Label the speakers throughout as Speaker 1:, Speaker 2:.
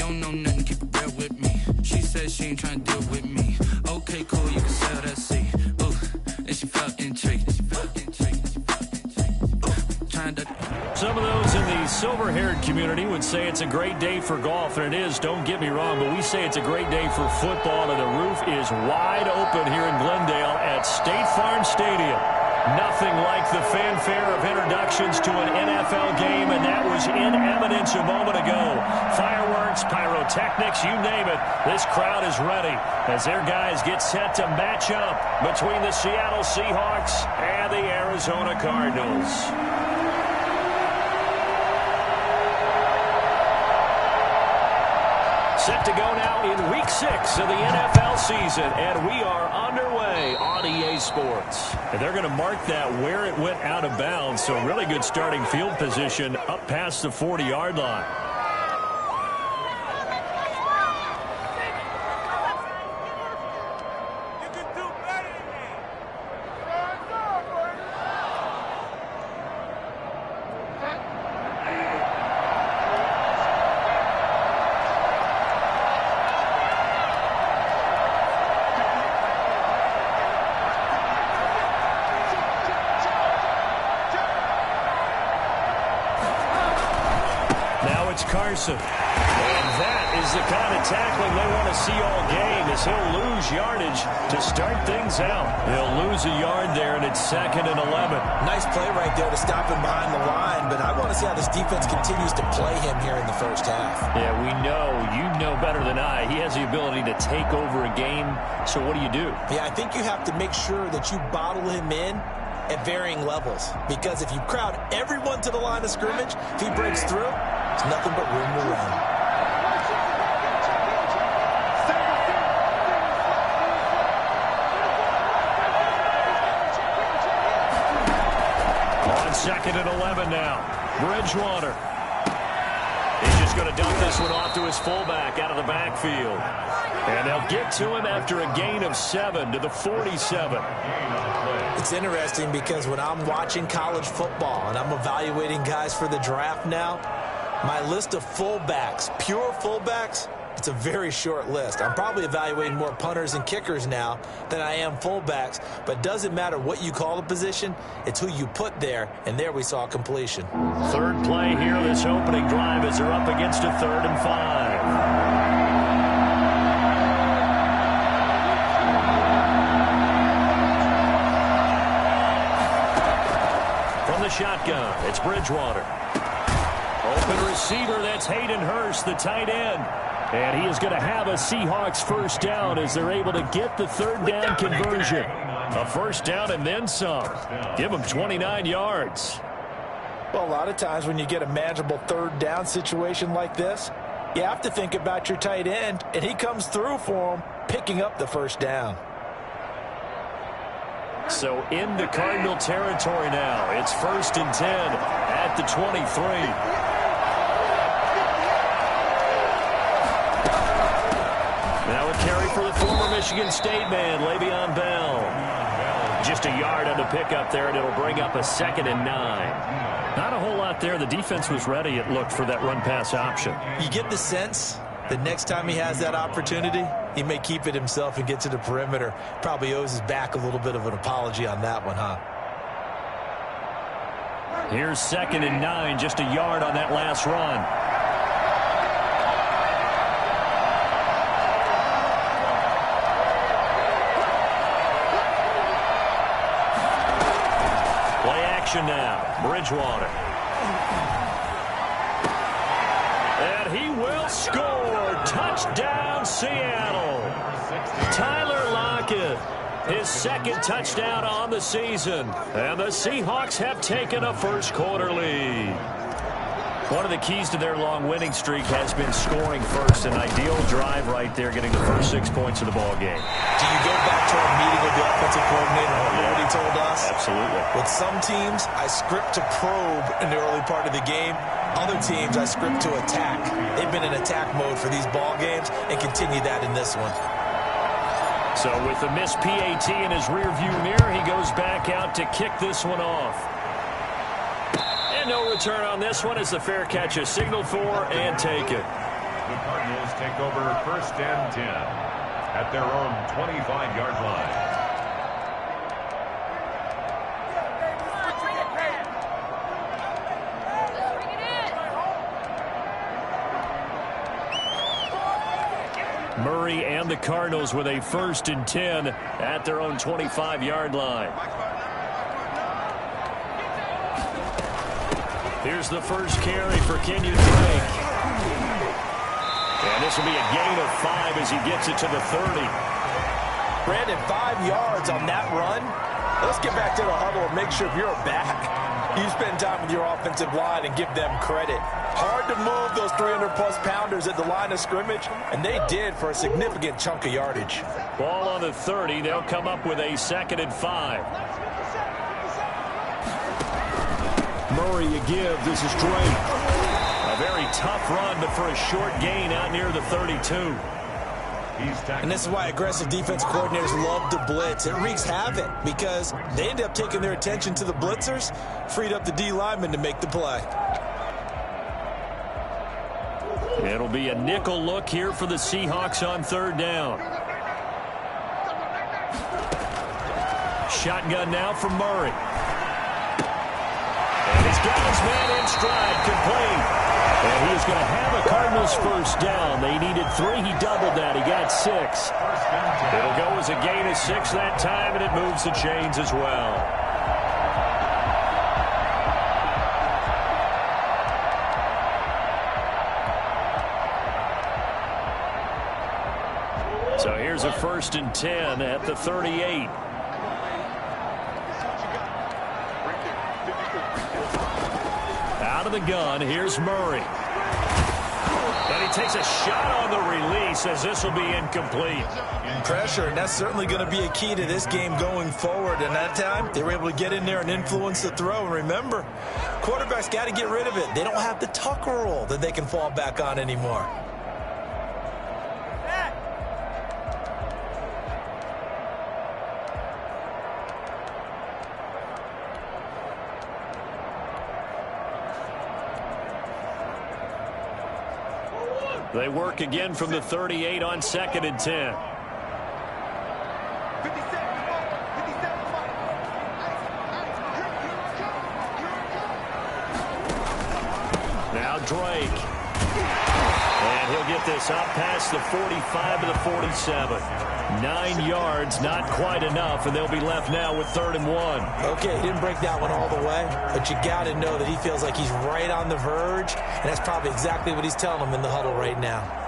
Speaker 1: don't know nothing, keep it real with me. She said she ain't trying to deal with me. Okay, cool, you can sell that seat. Ooh, and she felt intrigued.
Speaker 2: Some of those in the silver-haired community would say it's a great day for golf, and it is, don't get me wrong, but we say it's a great day for football, and the roof is wide open here in Glendale at State Farm Stadium. Nothing like the fanfare of introductions to an NFL game, and that was in evidence a moment ago. Fireworks, pyrotechnics, you name it. This crowd is ready as their guys get set to match up between the Seattle Seahawks and the Arizona Cardinals. Set to go now in Week 6 of the NFL season, and we are underway on EA Sports. And they're going to mark that where it went out of bounds, so really good starting field position up past the 40-yard line. Carson. And that is the kind of tackling they want to see all game, as he'll lose yardage to start things out. He'll lose a yard there, and it's 2nd and 11.
Speaker 3: Nice play right there to stop him behind the line, but I want to see how this defense continues to play him here in the first half.
Speaker 2: Yeah, we know. You know better than I. He has the ability to take over a game, so what do?
Speaker 3: Yeah, I think you have to make sure that you bottle him in at varying levels, because if you crowd everyone to the line of scrimmage, if he breaks through, it's nothing but room to run.
Speaker 2: On 2nd and 11 now. Bridgewater. He's just going to dump this one off to his fullback out of the backfield. And they'll get to him after a gain of 7 to the 47.
Speaker 3: It's interesting because when I'm watching college football and I'm evaluating guys for the draft now, my list of fullbacks, pure fullbacks, it's a very short list. I'm probably evaluating more punters and kickers now than I am fullbacks, but it doesn't matter what you call the position, it's who you put there, and there we saw completion.
Speaker 2: Third play here, this opening drive, as they're up against a 3rd and 5. The shotgun. It's Bridgewater. Open receiver, that's Hayden Hurst, the tight end. And he is going to have a Seahawks first down as they're able to get the 3rd down conversion. A first down and then some. Give them 29 yards.
Speaker 3: Well, a lot of times when you get a manageable 3rd down situation like this, you have to think about your tight end, and he comes through for him, picking up the first down.
Speaker 2: So into Cardinal territory now. It's 1st and 10 at the 23. Now a carry for the former Michigan State man, Le'Veon Bell. Just a yard on the pickup there, and it'll bring up a 2nd and 9. Not a whole lot there. The defense was ready, it looked, for that run-pass option.
Speaker 3: You get the sense that next time he has that opportunity, he may keep it himself and get to the perimeter. Probably owes his back a little bit of an apology on that one, huh?
Speaker 2: Here's 2nd and 9, just a yard on that last run. Play action now. Bridgewater. And he will score. Touchdown, Seattle. Tyler Lockett, his 2nd touchdown on the season. And the Seahawks have taken a first-quarter lead. One of the keys to their long winning streak has been scoring first. An ideal drive right there, getting the first 6 points of the ball game.
Speaker 3: Do you go back to our meeting with the offensive coordinator and what he told us?
Speaker 2: Absolutely.
Speaker 3: With some teams, I script to probe in the early part of the game. Other teams, I script to attack. They've been in attack mode for these ball games and continue that in this one.
Speaker 2: So with the missed PAT in his rearview mirror, he goes back out to kick this one off. And no return on this one as the fair catch is signaled for and taken.
Speaker 4: Cardinals take over 1st and 10 at their own 25-yard line.
Speaker 2: Murray and the Cardinals with a 1st and 10 at their own 25-yard line. Here's the first carry for Kenyon Drake. And this will be a gain of 5 as he gets it to the 30.
Speaker 3: Brandon, 5 yards on that run. Let's get back to the huddle and make sure if you're back, you spend time with your offensive line and give them credit. Hard to move those 300-plus pounders at the line of scrimmage, and they did for a significant chunk of yardage.
Speaker 2: Ball on the 30. They'll come up with a 2nd and 5. Murray a give. This is Drake. A very tough run, but for a short gain out near the 32.
Speaker 3: And this is why aggressive defense coordinators love to blitz. It wreaks havoc because they end up taking their attention to the blitzers, freed up the D lineman to make the play.
Speaker 2: It'll be a nickel look here for the Seahawks on 3rd down. Shotgun now from Murray. And he's got his man in stride, complete. And he is going to have a Cardinals 1st down. They needed 3. He doubled that. He got 6. It'll go as a gain of 6 that time, and it moves the chains as well. So here's a 1st and 10 at the 38. Out of the gun, here's Murray. And he takes a shot on the release as this will be incomplete.
Speaker 3: Pressure, and that's certainly going to be a key to this game going forward. And that time, they were able to get in there and influence the throw. And remember, quarterbacks got to get rid of it. They don't have the tuck rule that they can fall back on anymore.
Speaker 2: They work again from the 38 on 2nd and 10. Now Drake. And he'll get this up past the 45 to the 47. 9 yards, not quite enough, and they'll be left now with 3rd and 1.
Speaker 3: Okay, he didn't break that one all the way, but you got to know that he feels like he's right on the verge, and that's probably exactly what he's telling them in the huddle right now.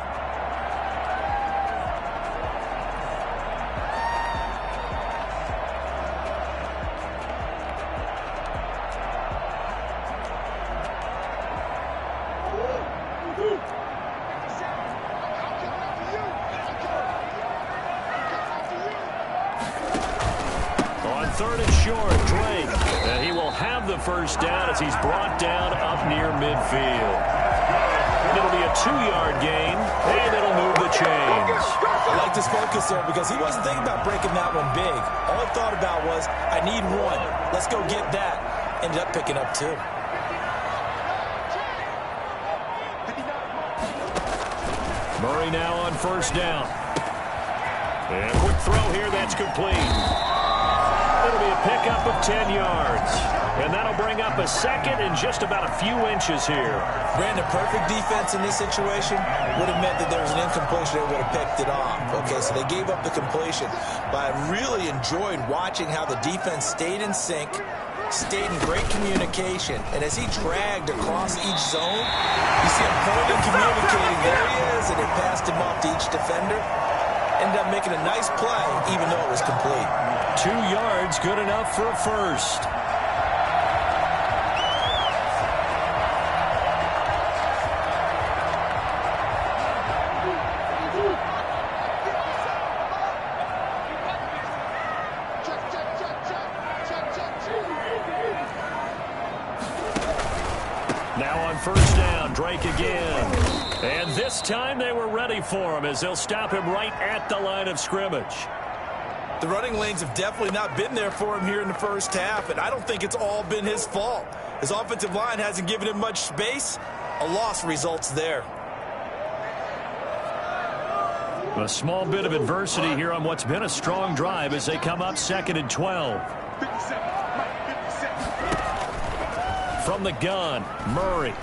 Speaker 2: First down as he's brought down up near midfield. It'll be a 2-yard gain, and it'll move the chains.
Speaker 3: I like this focus there because he wasn't thinking about breaking that one big. All he thought about was, I need 1. Let's go get that. Ended up picking up 2.
Speaker 2: Murray now on 1st down. And a quick throw here, that's complete. It'll be a pickup of 10 yards. And that'll bring up a 2nd and just about a few inches here.
Speaker 3: Brandon, perfect defense in this situation would have meant that there was an incompletion. They would have picked it off. Okay, so they gave up the completion. But I really enjoyed watching how the defense stayed in sync, stayed in great communication. And as he dragged across each zone, you see him pointing, communicating. There he is, and they passed him off to each defender. Ended up making a nice play, even though it was complete.
Speaker 2: 2 yards, good enough for a 1st. Now on 1st down, Drake again. And this time they were ready for him as they'll stop him right at the line of scrimmage.
Speaker 3: The running lanes have definitely not been there for him here in the first half, and I don't think it's all been his fault. His offensive line hasn't given him much space. A loss results there.
Speaker 2: A small bit of adversity here on what's been a strong drive as they come up 2nd and 12. From the gun, Murray.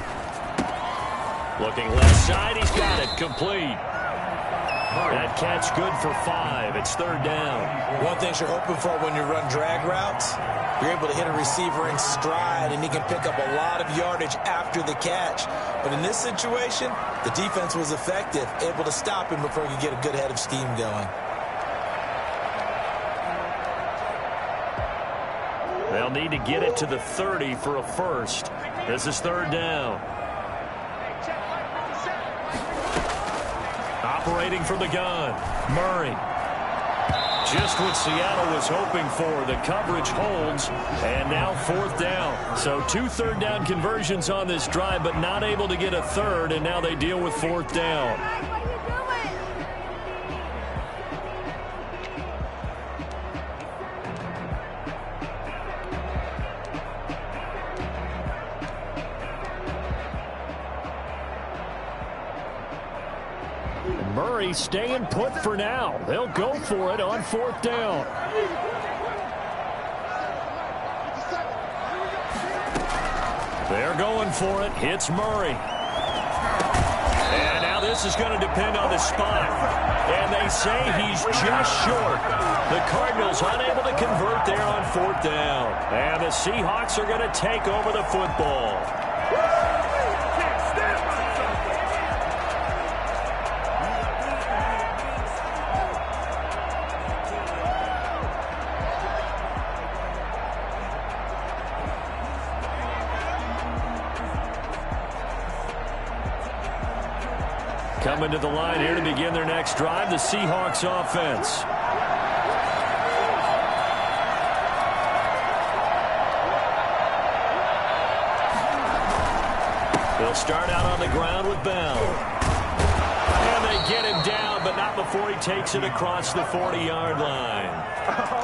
Speaker 2: Looking left side, he's got it, complete. That catch good for 5. It's 3rd down.
Speaker 3: One thing you're hoping for when you run drag routes, you're able to hit a receiver in stride, and he can pick up a lot of yardage after the catch. But in this situation, the defense was effective, able to stop him before he could get a good head of steam going.
Speaker 2: They'll need to get it to the 30 for a first. This is 3rd down. Operating from the gun, Murray. Just what Seattle was hoping for. The coverage holds, and now 4th down. So 2 3rd down conversions on this drive, but not able to get a 3rd, and now they deal with 4th down. Murray staying put for now. They'll go for it on 4th down. They're going for it. Hits Murray. And now this is going to depend on the spot. And they say he's just short. The Cardinals unable to convert there on 4th down. And the Seahawks are going to take over the football. Coming to the line here to begin their next drive, the Seahawks offense. They'll start out on the ground with Bell. And they get him down, but not before he takes it across the 40-yard line.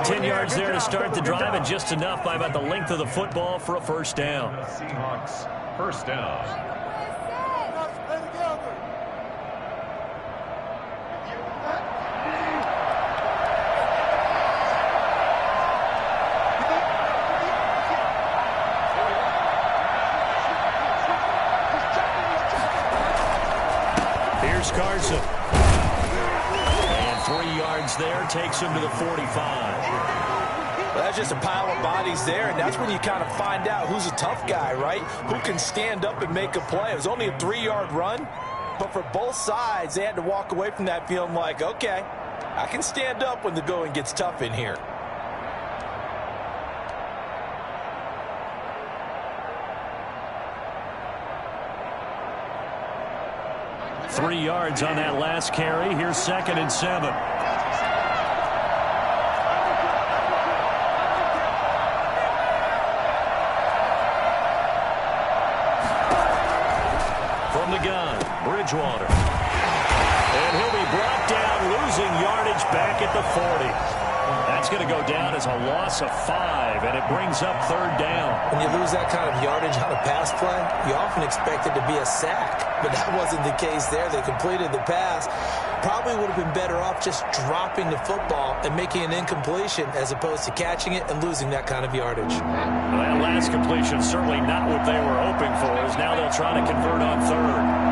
Speaker 2: 10 yards there to start the drive, and just enough by about the length of the football for a first down.
Speaker 4: Seahawks, first down.
Speaker 2: Carson. And 3 yards there takes him to the 45.
Speaker 3: Well, that's just a pile of bodies there, and that's when you kind of find out who's a tough guy, right? Who can stand up and make a play. It was only a 3-yard run, but for both sides, they had to walk away from that feeling like, okay, I can stand up when the going gets tough in here.
Speaker 2: Three yards on that last carry. Here's 2nd and 7. From the gun, Bridgewater. And he'll be brought down, losing yardage back at the 40. That's going to go down as a loss of 5, and it brings up 3rd down.
Speaker 3: When you lose that kind of yardage on a pass play, you often expect it to be a sack, but that wasn't the case there. They completed the pass. Probably would have been better off just dropping the football and making an incompletion as opposed to catching it and losing that kind of yardage.
Speaker 2: Well, that last completion certainly not what they were hoping for, as now they'll try to convert on 3rd.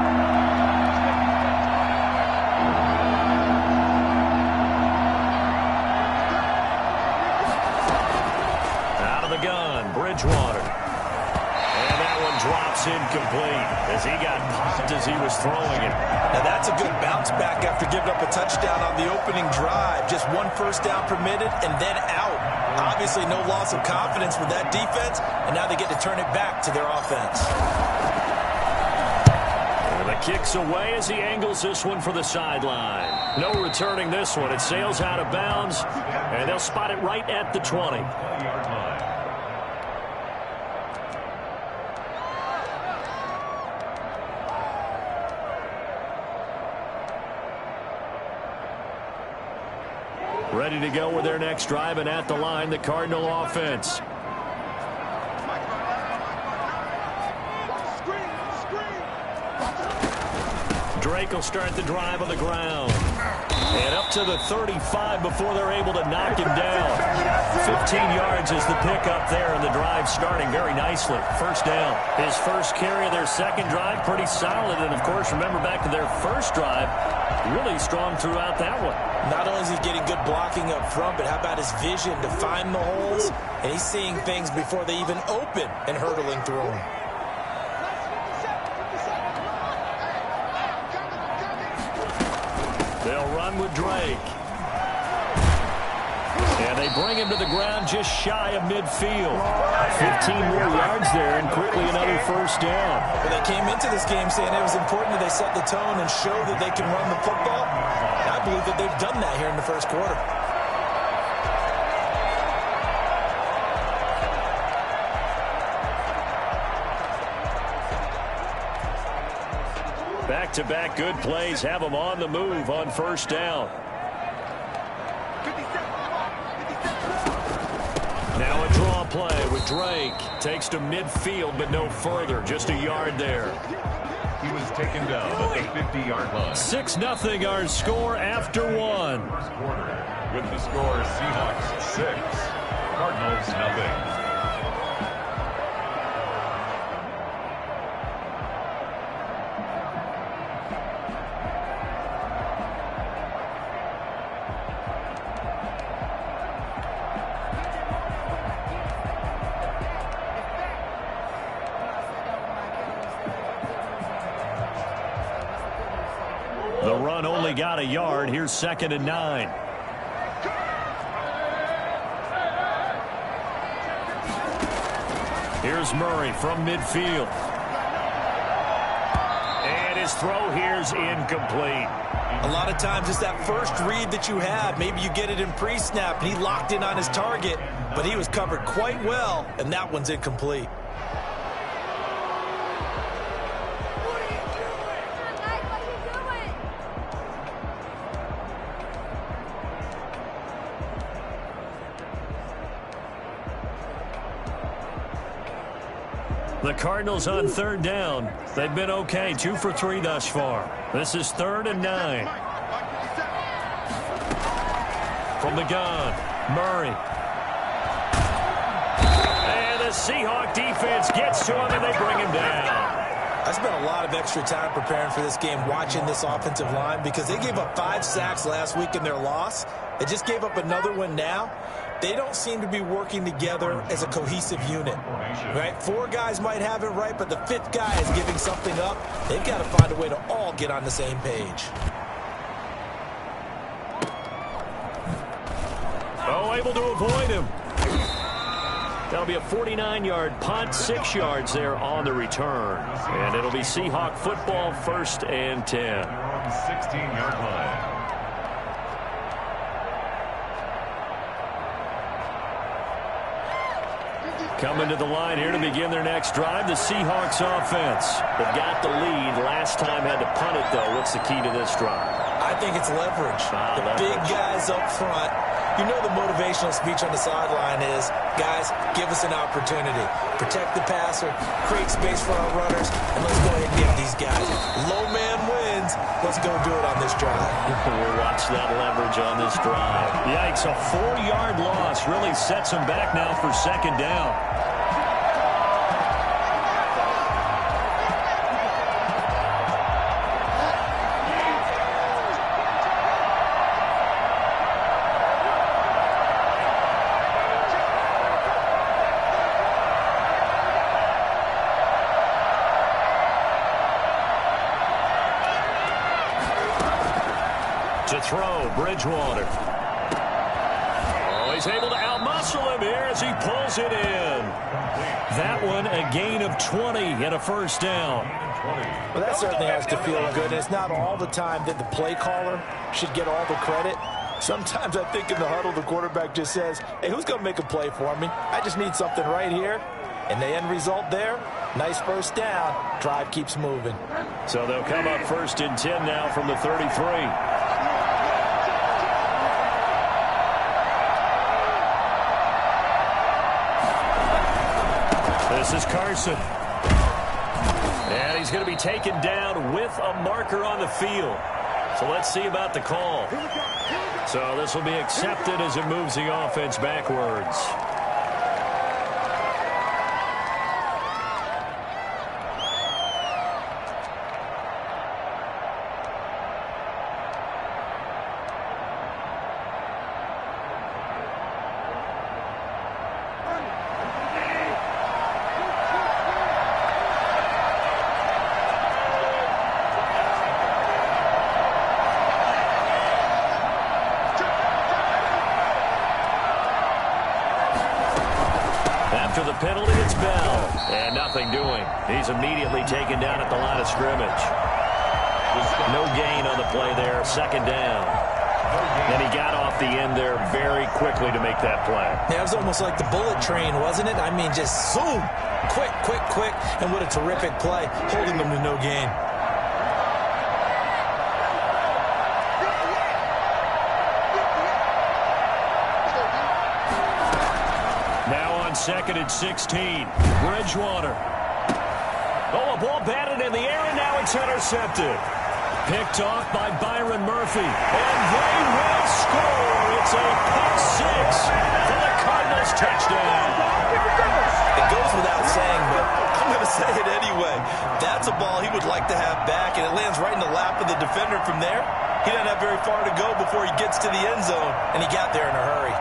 Speaker 2: Bridgewater. And that one drops incomplete as he got popped as he was throwing it.
Speaker 3: Now that's a good bounce back after giving up a touchdown on the opening drive. Just 1 first down permitted and then out. Obviously no loss of confidence with that defense, and now they get to turn it back to their offense.
Speaker 2: And the kick's away as he angles this one for the sideline. No returning this one. It sails out of bounds, and they'll spot it right at the 20. Ready to go with their next drive, and at the line, the Cardinal offense. Drake will start the drive on the ground. And up to the 35 before they're able to knock him down. 15 yards is the pickup there, and the drive starting very nicely. First down. His first carry of their second drive, pretty solid. And, of course, remember back to their first drive, really strong throughout that one.
Speaker 3: Not only is he getting good blocking up front, but how about his vision to find the holes? And he's seeing things before they even open and hurdling through them.
Speaker 2: They'll run with Drake. And they bring him to the ground just shy of midfield. 15 more yards there and quickly another first down.
Speaker 3: Well, they came into this game saying it was important that they set the tone and show that they can run the football. And I believe that they've done that here in the first quarter.
Speaker 2: Back-to-back good plays have them on the move on first down. Now a draw play with Drake. Takes to midfield, but no further. Just a yard there.
Speaker 4: He was taken down at the 50-yard line.
Speaker 2: 6-0 our score after one.
Speaker 4: First quarter with the score Seahawks 6, Cardinals nothing.
Speaker 2: The run only got a yard. Here's 2nd and 9. Here's Murray from midfield. And his throw here's incomplete.
Speaker 3: A lot of times it's that first read that you have. Maybe you get it in pre-snap, and he locked in on his target, but he was covered quite well, and that one's incomplete.
Speaker 2: The Cardinals on 3rd down. They've been okay, 2 for 3 thus far. This is 3rd and 9. From the gun, Murray. And the Seahawk defense gets to him, and they bring him down.
Speaker 3: I spent a lot of extra time preparing for this game watching this offensive line because they gave up 5 sacks last week in their loss. They just gave up another one now. They don't seem to be working together as a cohesive unit, right? 4 guys might have it right, but the 5th guy is giving something up. They've got to find a way to all get on the same page.
Speaker 2: Oh, able to avoid him. That'll be a 49-yard punt, 6 yards there on the return. And it'll be Seahawk football, 1st and 10.
Speaker 4: 16-yard line.
Speaker 2: Coming to the line here to begin their next drive, the Seahawks offense. They've got the lead. Last time had to punt it, though. What's the key to this drive?
Speaker 3: I think it's leverage. The big guys up front. You know the motivational speech on the sideline is, guys, give us an opportunity. Protect the passer, create space for our runners, and let's go ahead and give these guys. Low man wins. Let's go do it on this drive.
Speaker 2: We'll watch that leverage on this drive. Yikes, a 4-yard loss really sets them back now for 2nd down. To throw, Bridgewater. Oh, he's able to outmuscle him here as he pulls it in. That one, a gain of 20 and a first down.
Speaker 3: Well, that certainly has to feel good. And it's not all the time that the play caller should get all the credit. Sometimes I think in the huddle, the quarterback just says, hey, who's going to make a play for me? I just need something right here. And the end result there, nice first down. Drive keeps moving.
Speaker 2: So they'll come up 1st and 10 now from the 33. This is Carson. And he's going to be taken down with a marker on the field. So let's see about the call. So this will be accepted as it moves the offense backwards. After the penalty, it's Bell. And nothing doing. He's immediately taken down at the line of scrimmage. No gain on the play there. Second down. And he got off the end there very quickly to make that play.
Speaker 3: Yeah, it was almost like the bullet train, wasn't it? I mean, just zoom. Quick, quick, quick. And what a terrific play, holding them to no gain.
Speaker 2: Second and 16. Bridgewater. Oh, a ball batted in the air, and now it's intercepted. Picked off by Byron Murphy. And they will score. It's a pick six for the Cardinals touchdown.
Speaker 3: It goes without saying, but I'm going to say it anyway. That's a ball he would like to have back, and it lands right in the lap of the defender from there. He doesn't have very far to go before he gets to the end zone, and he got there in a hurry.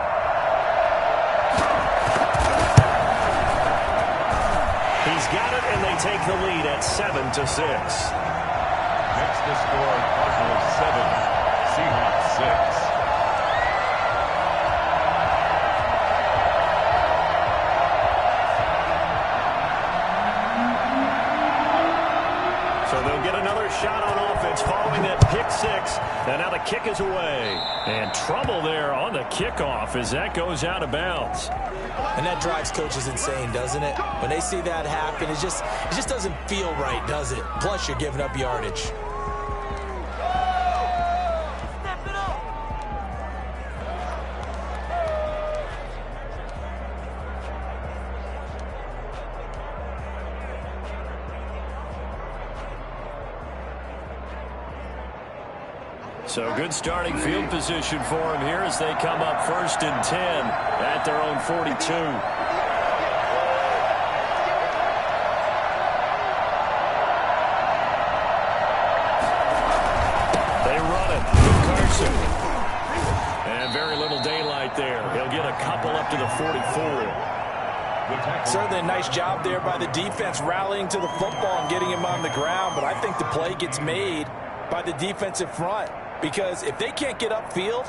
Speaker 2: He's got it, and they take the lead at 7-6.
Speaker 4: Next to score, Cardinals 7, Seahawks 6.
Speaker 2: So they'll get another shot on offense following that pick six. And now the kick is away. And trouble there on the kickoff as that goes out of bounds.
Speaker 3: And that drives coaches insane, doesn't it? When they see that happen, it just doesn't feel right, does it? Plus, you're giving up yardage.
Speaker 2: So good starting field position for him here as they come up 1st and 10 at their own 42. They run it with Carson. And very little daylight there. He'll get a couple up to the 44.
Speaker 3: Certainly a nice job there by the defense rallying to the football and getting him on the ground, but I think the play gets made by the defensive front. Because if they can't get upfield,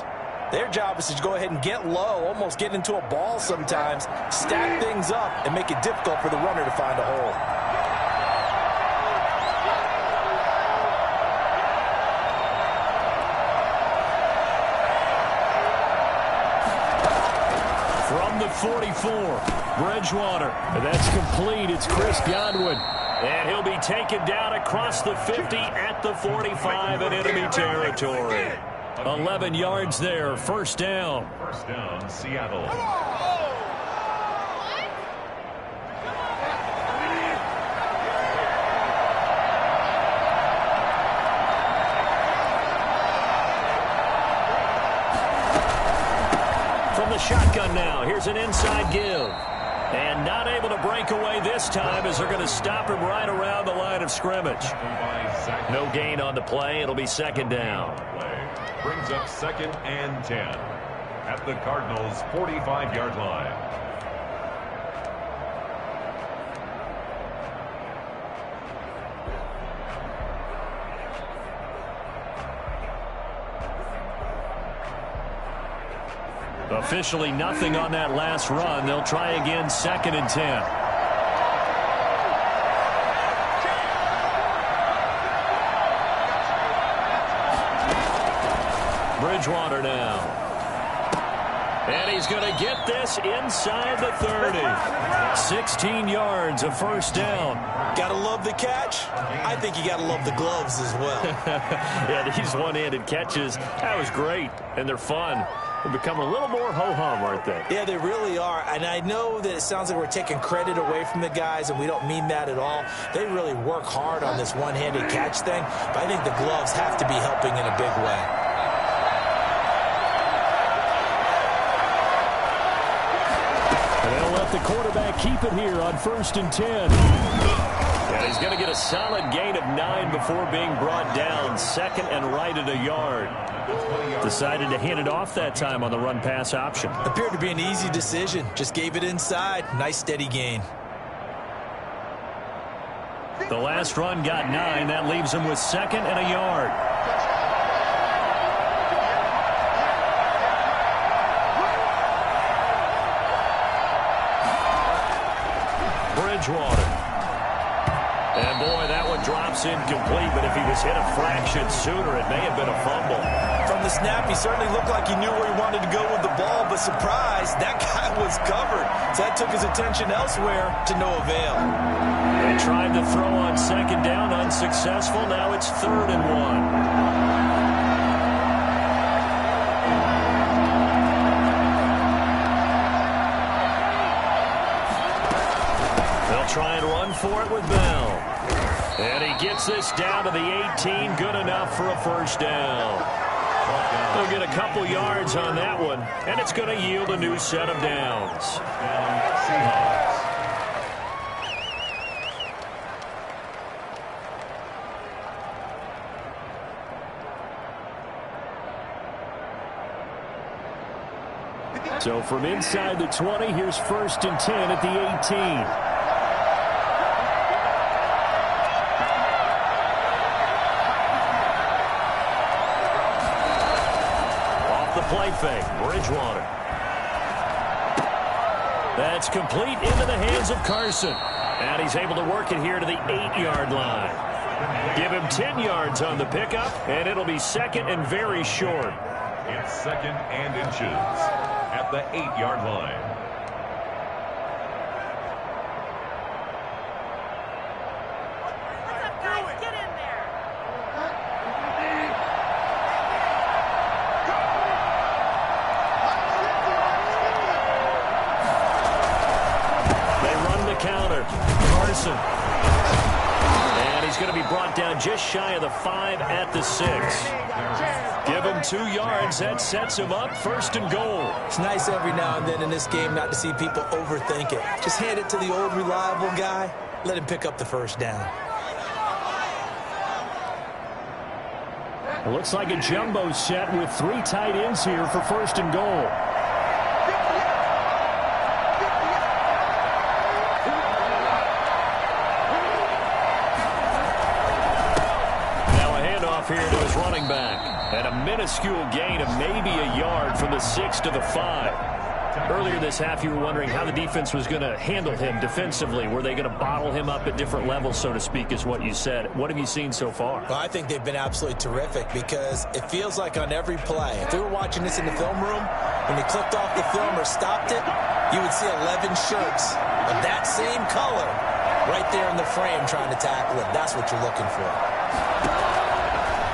Speaker 3: their job is to go ahead and get low, almost get into a ball sometimes, stack things up, and make it difficult for the runner to find a hole.
Speaker 2: From the 44, Bridgewater. And that's complete. It's Chris Godwin. And he'll be taken down across the 50 at the 45 in enemy territory. 11 yards there, first down.
Speaker 4: First down, Seattle.
Speaker 2: From the shotgun now, here's an inside give. And not able to break away this time as they're going to stop him right around the line of scrimmage. No gain on the play. It'll be second down.
Speaker 4: Brings up 2nd and 10 at the Cardinals' 45-yard line.
Speaker 2: Officially nothing on that last run. They'll try again 2nd and 10. Bridgewater now. And he's going to get this inside the 30. 16 yards, a first down.
Speaker 3: Gotta love the catch. I think you gotta love the gloves as well.
Speaker 2: Yeah, these one-handed catches, that was great, and they're fun. They've become a little more ho-hum, aren't they?
Speaker 3: Yeah, they really are. And I know that it sounds like we're taking credit away from the guys, and we don't mean that at all. They really work hard on this one-handed catch thing, but I think the gloves have to be helping in a big way.
Speaker 2: And they'll let the quarterback keep it here on 1st and 10. And he's going to get a solid gain of 9 before being brought down. 2nd and right at a yard. Decided to hand it off that time on the run-pass option.
Speaker 3: Appeared to be an easy decision. Just gave it inside. Nice steady gain.
Speaker 2: The last run got 9. That leaves him with 2nd and a yard. Bridgewater. And boy, that one drops incomplete, but if he was hit a fraction sooner, it may have been a fumble.
Speaker 3: From the snap, he certainly looked like he knew where he wanted to go with the ball, but surprise, that guy was covered. So that took his attention elsewhere to no avail.
Speaker 2: They tried to throw on 2nd down, unsuccessful. Now it's 3rd and 1. Try and run for it with Bell. And he gets this down to the 18. Good enough for a 1st down. They'll get a couple yards on that one, and it's going to yield a new set of downs. So from inside the 20, here's 1st and 10 at the 18. Play fake, Bridgewater. That's complete into the hands of Carson. And he's able to work it here to the 8-yard line. Give him 10 yards on the pickup, and it'll be 2nd and very short.
Speaker 4: It's 2nd and inches at the 8-yard line.
Speaker 2: And he's going to be brought down just shy of the 5 at the 6. Give him 2 yards. That sets him up 1st and goal.
Speaker 3: It's nice every now and then in this game not to see people overthink it. Just hand it to the old reliable guy. Let him pick up the 1st down.
Speaker 2: It looks like a jumbo set with 3 tight ends here for 1st and goal. Here to his running back. And a minuscule gain of maybe a yard from the 6 to the 5. Earlier this half, you were wondering how the defense was going to handle him defensively. Were they going to bottle him up at different levels, so to speak, is what you said. What have you seen so far?
Speaker 3: Well, I think they've been absolutely terrific because it feels like on every play, if we were watching this in the film room, when he clicked off the film or stopped it, you would see 11 shirts of that same color right there in the frame trying to tackle it. That's what you're looking for.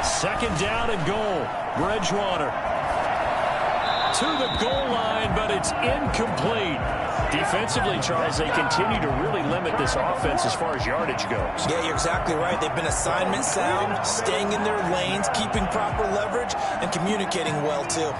Speaker 2: 2nd down and goal. Bridgewater to the goal line, but it's incomplete. Defensively, Charles, they continue to really limit this offense as far as yardage goes.
Speaker 3: Yeah, you're exactly right. They've been assignment sound, staying in their lanes, keeping proper leverage, and communicating well, too.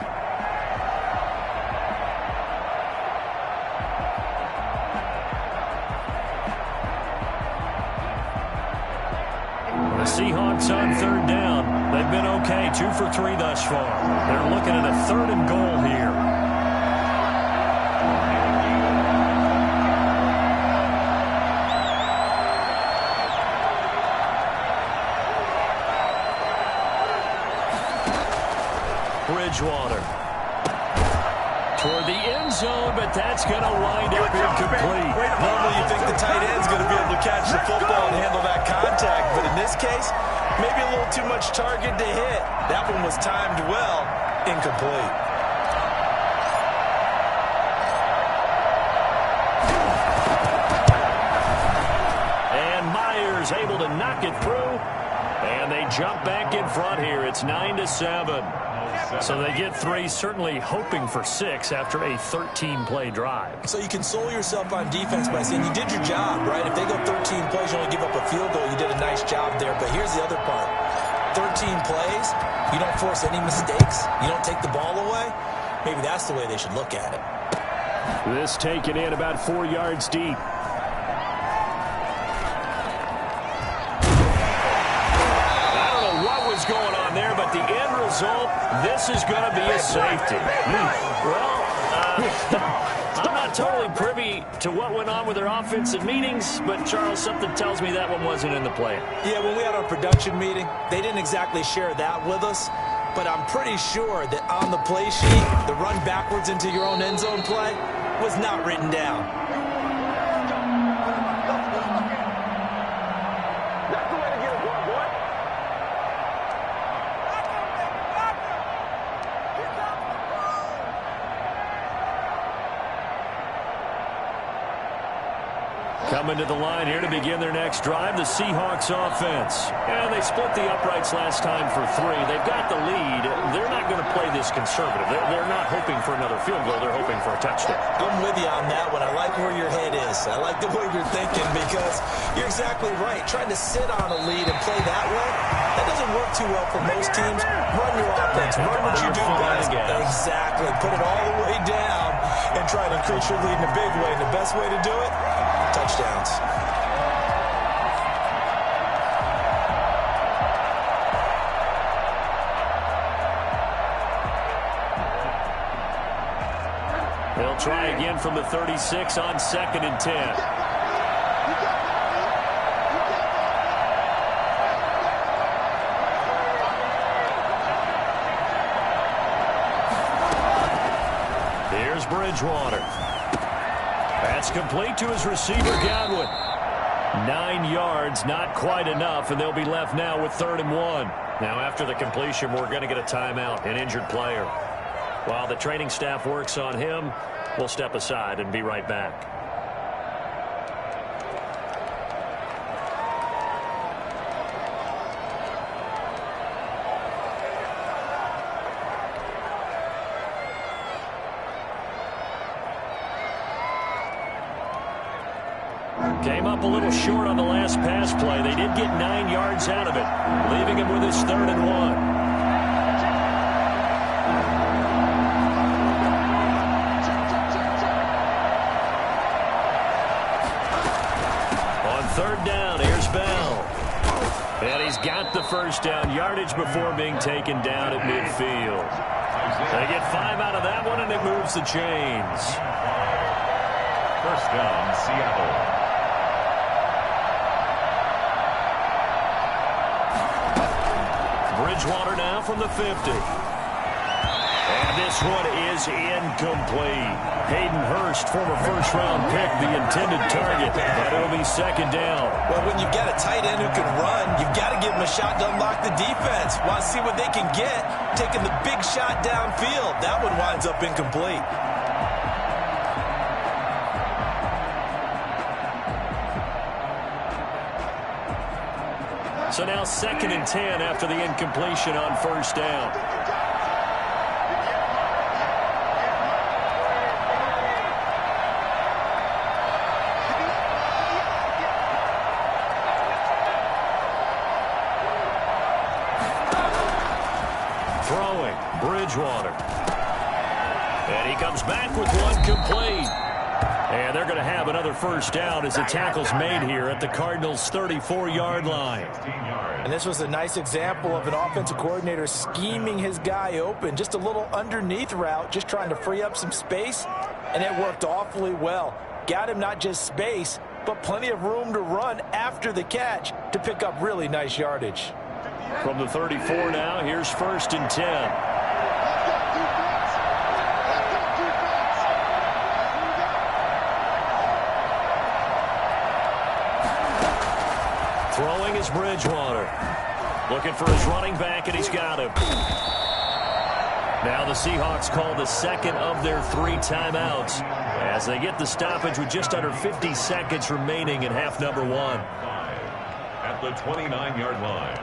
Speaker 2: Seahawks on 3rd down. They've been okay, 2 for 3 thus far. They're looking at a 3rd and goal here. Bridgewater toward the end zone, but that's going to wind up incomplete.
Speaker 3: Normally you think the tight end's going to be able to catch the football and handle that contact, but in this case, maybe a little too much target to hit. That one was timed well, incomplete. And Myers able to knock it through,
Speaker 2: And they jump back in front here. It's 9-7. So they get 3, certainly hoping for 6 after a 13-play drive.
Speaker 3: So you console yourself on defense by saying you did your job, right? If they go 13 plays, you only give up a field goal, you did a nice job there. But here's the other part. 13 plays, you don't force any mistakes, you don't take the ball away. Maybe that's the way they should look at it.
Speaker 2: This taken in about 4 yards deep. Going on there, but the end result, this is going to be a safety. Well, I'm not totally privy to what went on with their offensive meetings, but Charles, something tells me that one wasn't in the plan.
Speaker 3: Yeah, when we had our production meeting, they didn't exactly share that with us, but I'm pretty sure that on the play sheet, the run backwards into your own end zone play was not written down.
Speaker 2: Coming to the line here to begin their next drive, the Seahawks offense. And they split the uprights last time for 3. They've got the lead. They're not going to play this conservative. They're not hoping for another field goal. They're hoping for a touchdown.
Speaker 3: I'm with you on that one. I like where your head is. I like the way you're thinking because you're exactly right. Trying to sit on a lead and play that way, that doesn't work too well for most teams. Run your offense. Run what you do best. Exactly. Put it all the way down and try to increase your lead in a big way. And the best way to do it, touchdowns.
Speaker 2: They'll try again from the 36 on 2nd and 10. Here's Bridgewater. That's complete to his receiver, Godwin. 9 yards, not quite enough, and they'll be left now with 3rd and 1. Now, after the completion, we're going to get a timeout, an injured player. While the training staff works on him, we'll step aside and be right back. Came up a little short on the last pass play. They did get 9 yards out of it, leaving him with his 3rd and 1. On 3rd down, here's Bell. And he's got the first down yardage before being taken down at midfield. They get 5 out of that one, and it moves the chains.
Speaker 4: 1st down, Seattle.
Speaker 2: Bridgewater now from the 50. And this one is incomplete. Hayden Hurst, former first-round pick, the intended target, but it'll be 2nd down.
Speaker 3: Well, when you've got a tight end who can run, you've got to give him a shot to unlock the defense. Want to see what they can get, taking the big shot downfield. That one winds up incomplete.
Speaker 2: So now 2nd and 10 after the incompletion on 1st down. Throwing, Bridgewater. And he comes back with one complete. And they're going to have another 1st down as the tackle's made here at the Cardinals' 34-yard line.
Speaker 3: And this was a nice example of an offensive coordinator scheming his guy open. Just a little underneath route, just trying to free up some space, and it worked awfully well. Got him not just space, but plenty of room to run after the catch to pick up really nice yardage.
Speaker 2: From the 34 now, here's 1st and 10. Throwing is Bridgewater. Looking for his running back, and he's got him. Now the Seahawks call the 2nd of their 3 timeouts as they get the stoppage with just under 50 seconds remaining in half number 1.
Speaker 4: At the 29-yard line,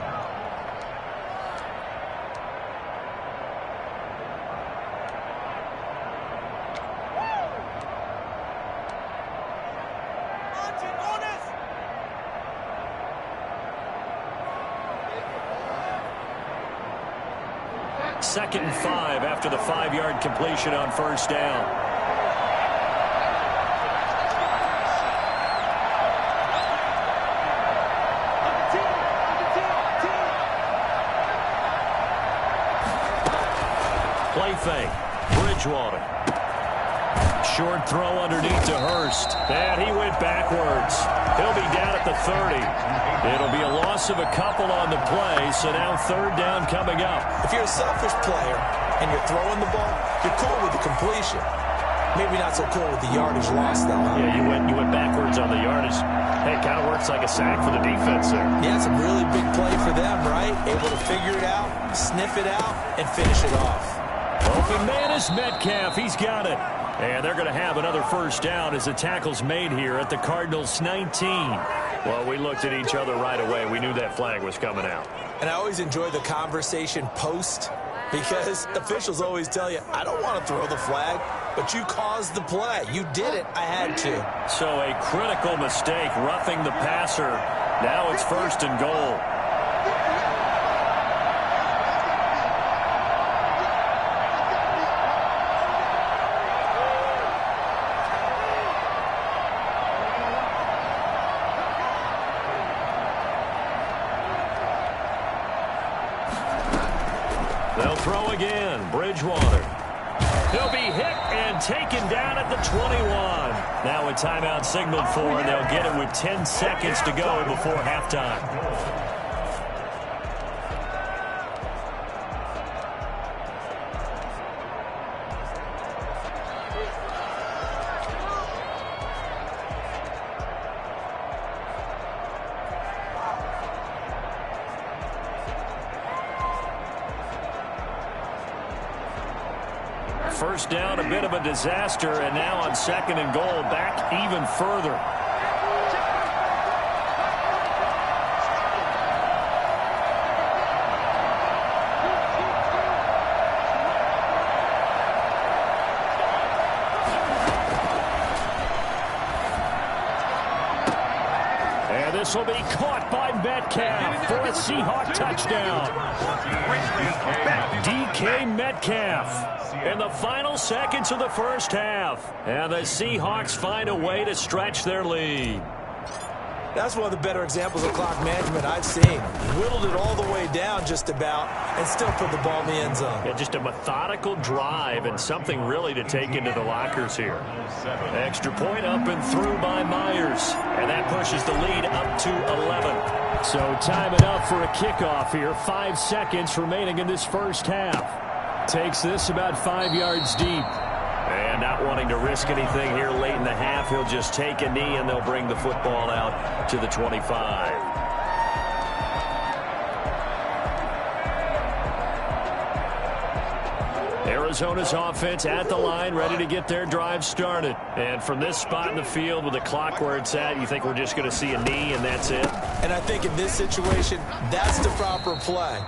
Speaker 2: 2nd and 5 after the 5-yard completion on first down. Play fake. Bridgewater. Short throw underneath to Hurst. And he went backwards. He'll be down at the 30. It'll be a loss of a couple on the play, so now 3rd down coming up.
Speaker 3: If you're a selfish player and you're throwing the ball, you're cool with the completion. Maybe not so cool with the yardage loss, though. Huh?
Speaker 2: Yeah, you went backwards on the yardage. Hey, it kind of works like a sack for the defense there.
Speaker 3: Yeah, it's a really big play for them, right? Able to figure it out, sniff it out, and finish it off.
Speaker 2: Open man is Metcalf. He's got it. And they're going to have another first down as the tackle's made here at the Cardinals' 19. Well, we looked at each other right away. We knew that flag was coming out.
Speaker 3: And I always enjoy the conversation post because officials always tell you, I don't want to throw the flag, but you caused the play. You did it. I had to.
Speaker 2: So a critical mistake, roughing the passer. Now it's 1st and goal. They'll throw again. Bridgewater. He'll be hit and taken down at the 21. Now a timeout signaled for, and they'll get it with 10 seconds to go before halftime. First down, a bit of a disaster, and now on 2nd and goal, back even further. And this will be caught by Metcalf for a Seahawk touchdown. DK Metcalf. In the final seconds of the first half. And the Seahawks find a way to stretch their lead.
Speaker 3: That's one of the better examples of clock management I've seen. Whittled it all the way down just about and still put the ball in the end zone.
Speaker 2: Yeah, just a methodical drive and something really to take into the lockers here. Extra point up and through by Myers. And that pushes the lead up to 11. So time enough for a kickoff here. 5 seconds remaining in this first half. Takes this about 5 yards deep. And not wanting to risk anything here late in the half, he'll just take a knee and they'll bring the football out to the 25. Arizona's offense at the line, ready to get their drive started. And from this spot in the field with the clock where it's at, you think we're just going to see a knee and that's it?
Speaker 3: And I think in this situation, that's the proper play.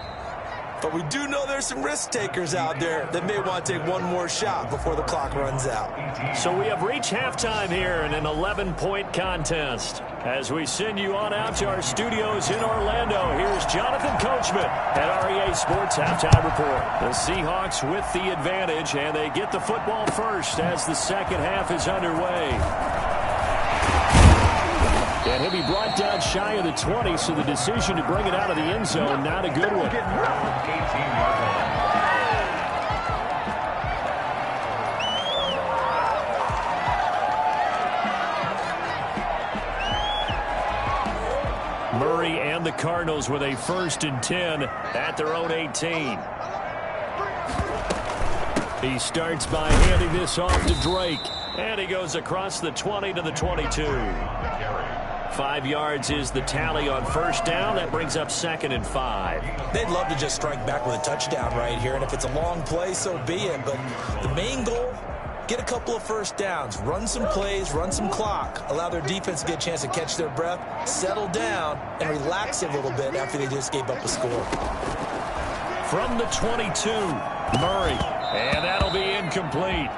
Speaker 3: But we do know there's some risk takers out there that may want to take one more shot before the clock runs out.
Speaker 2: So we have reached halftime here in an 11-point contest. As we send you on out to our studios in Orlando, here's Jonathan Coachman at REA Sports Halftime Report. The Seahawks with the advantage, and they get the football first as the second half is underway. And he'll be brought down shy of the 20, so the decision to bring it out of the end zone, not a good one. Murray and the Cardinals with a 1st and 10 at their own 18. He starts by handing this off to Drake, and he goes across the 20 to the 22. 5 yards is the tally on first down. That brings up 2nd and 5.
Speaker 3: They'd love to just strike back with a touchdown right here, and if it's a long play, so be it. But the main goal, get a couple of first downs, run some plays, run some clock, allow their defense to get a chance to catch their breath, settle down, and relax a little bit after they just gave up a score.
Speaker 2: From the 22, Murray. And that'll be incomplete.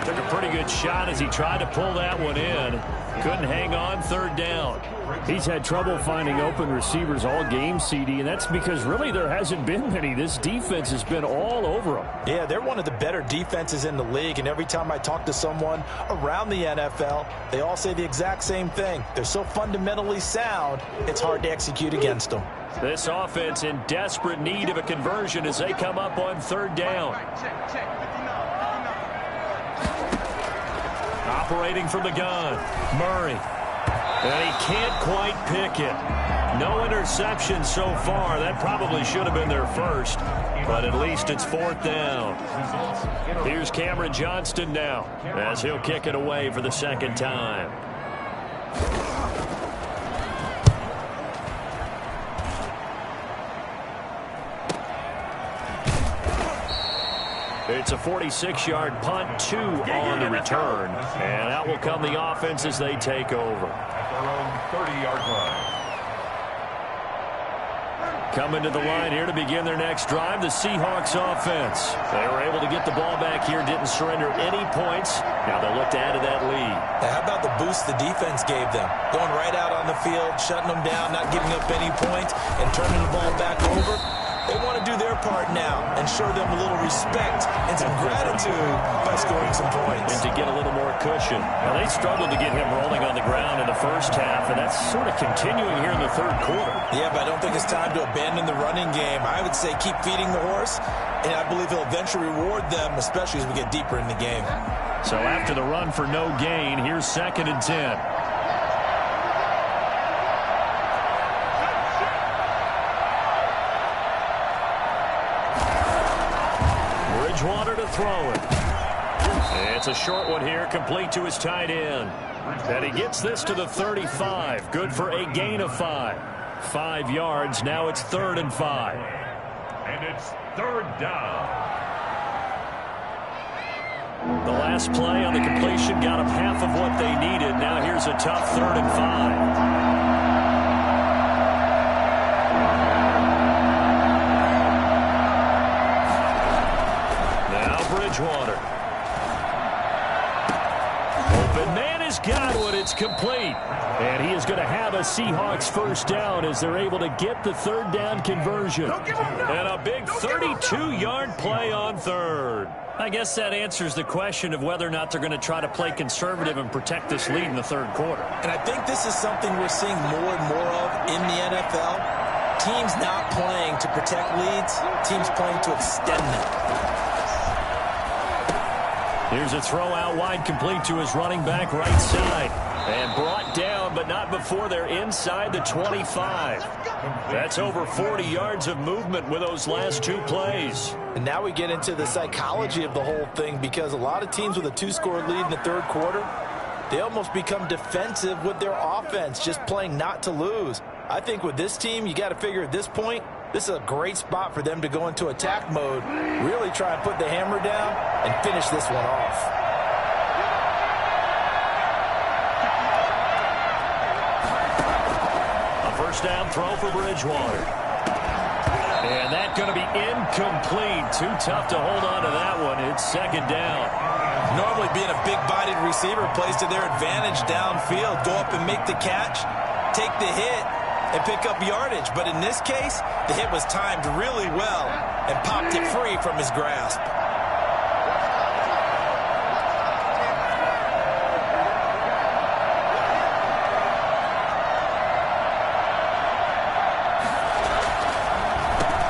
Speaker 2: Took a pretty good shot as he tried to pull that one in. Couldn't hang on, third down.
Speaker 5: He's had trouble finding open receivers all game, CD, and that's because really there hasn't been many. This defense has been all over him.
Speaker 3: Yeah, they're one of the better defenses in the league, and every time I talk to someone around the NFL, they all say the exact same thing. They're so fundamentally sound, it's hard to execute against them.
Speaker 2: This offense in desperate need of a conversion as they come up on third down. Operating from the gun, Murray. And he can't quite pick it. No interception so far. That probably should have been their first, but at least it's fourth down. Here's Cameron Johnston now as he'll kick it away for the second time. It's a 46-yard punt, 2 on the return. And out will come the offense as they take over.
Speaker 4: At their own 30-yard line.
Speaker 2: Coming to the line here to begin their next drive, the Seahawks offense. They were able to get the ball back here, didn't surrender any points. Now they'll look to add to that lead.
Speaker 3: How about the boost the defense gave them? Going right out on the field, shutting them down, not giving up any points, and turning the ball back over. They want to do their part now and show them a little respect and some gratitude by scoring some points.
Speaker 2: And to get a little more cushion. Now, they struggled to get him rolling on the ground in the first half, and that's sort of continuing here in the third quarter.
Speaker 3: Yeah, but I don't think it's time to abandon the running game. I would say keep feeding the horse, and I believe he'll eventually reward them, especially as we get deeper in the game.
Speaker 2: So after the run for no gain, here's 2nd and 10. Bridgewater to throw it. It's a short one here, complete to his tight end. And he gets this to the 35. Good for a gain of 5. 5 yards. Now it's 3rd and 5.
Speaker 4: And it's 3rd down.
Speaker 2: The last play on the completion got them half of what they needed. Now here's a tough 3rd and 5. Bridgewater. Open man has got one. It's complete. And he is going to have a Seahawks first down as they're able to get the 3rd down conversion. And a big 32-yard play on 3rd. I guess that answers the question of whether or not they're going to try to play conservative and protect this lead in the 3rd quarter.
Speaker 3: And I think this is something we're seeing more and more of in the NFL. Teams not playing to protect leads, teams playing to extend them.
Speaker 2: Here's a throw out wide, complete to his running back right side. And brought down, but not before they're inside the 25. That's over 40 yards of movement with those last 2 plays.
Speaker 3: And now we get into the psychology of the whole thing, because a lot of teams with a 2-score lead in the 3rd quarter, they almost become defensive with their offense, just playing not to lose. I think with this team, you got to figure at this point, this is a great spot for them to go into attack mode, really try and put the hammer down and finish this one off.
Speaker 2: A first down throw for Bridgewater. And that's going to be incomplete. Too tough to hold on to that one. It's 2nd down.
Speaker 3: Normally being a big-bodied receiver plays to their advantage downfield. Go up and make the catch, take the hit, and pick up yardage. But in this case, the hit was timed really well and popped it free from his grasp.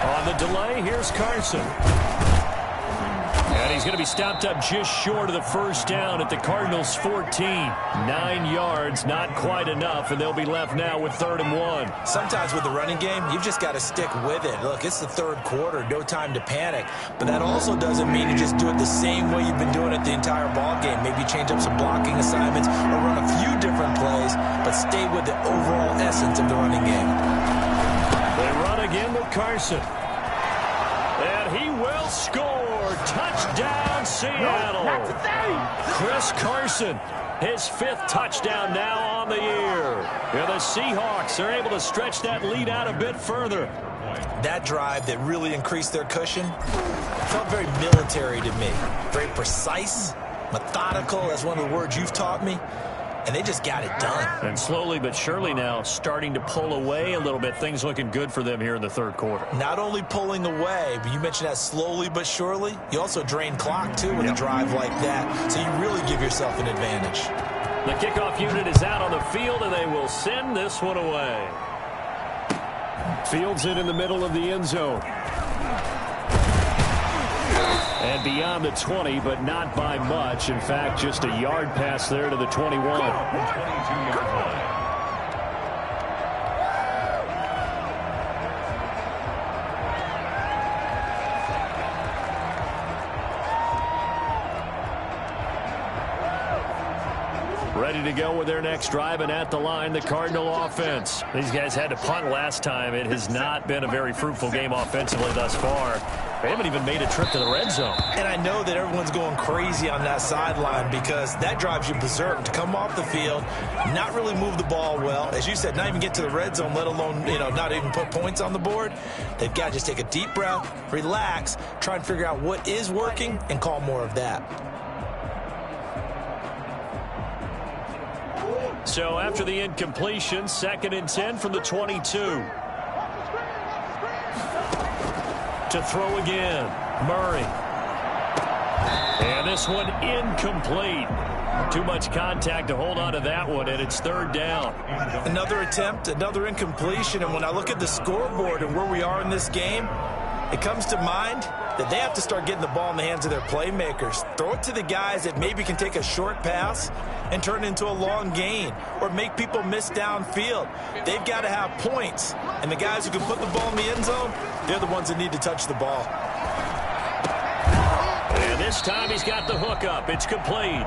Speaker 2: On the delay, here's Carson. And he's going to be stopped up just short of the first down at the Cardinals' 14. 9 yards, not quite enough, and they'll be left now with 3rd and 1.
Speaker 3: Sometimes with the running game, you've just got to stick with it. Look, it's the 3rd quarter, no time to panic. But that also doesn't mean you just do it the same way you've been doing it the entire ball game. Maybe change up some blocking assignments or run a few different plays, but stay with the overall essence of the running game.
Speaker 2: They run again with Carson. And he will score. Touchdown, Seattle. Chris Carson His 5th touchdown now on the year. Yeah, the Seahawks are able to stretch that lead out a bit further.
Speaker 3: That drive that really increased their cushion felt very military to me. Very precise, methodical. That's one of the words you've taught me. And they just got it done.
Speaker 2: And slowly but surely now starting to pull away a little bit. Things looking good for them here in the third quarter.
Speaker 3: Not only pulling away, but you mentioned that slowly but surely. You also drain clock, too, with a drive like that. So you really give yourself an advantage.
Speaker 2: The kickoff unit is out on the field, and they will send this one away.
Speaker 5: Fields it in the middle of the end zone. And beyond the 20, but not by much. In fact, just a yard pass there to the 21.
Speaker 4: 22-yard line.
Speaker 2: Ready to go with their next drive, and at the line, the Cardinal offense. These guys had to punt last time. It has not been a very fruitful game offensively thus far. They haven't even made a trip to the red zone.
Speaker 3: And I know that everyone's going crazy on that sideline because that drives you berserk to come off the field, not really move the ball well. As you said, not even get to the red zone, let alone, not even put points on the board. They've got to just take a deep breath, relax, try and figure out what is working, and call more of that.
Speaker 2: So after the incompletion, 2nd and 10 from the 22. To throw again, Murray. And this one incomplete. Too much contact to hold on to that one, and it's 3rd down.
Speaker 3: Another attempt, another incompletion, and when I look at the scoreboard and where we are in this game, it comes to mind that they have to start getting the ball in the hands of their playmakers. Throw it to the guys that maybe can take a short pass and turn it into a long gain or make people miss downfield. They've got to have points, and the guys who can put the ball in the end zone, they're the ones that need to touch the ball.
Speaker 2: And this time he's got the hook up. It's complete.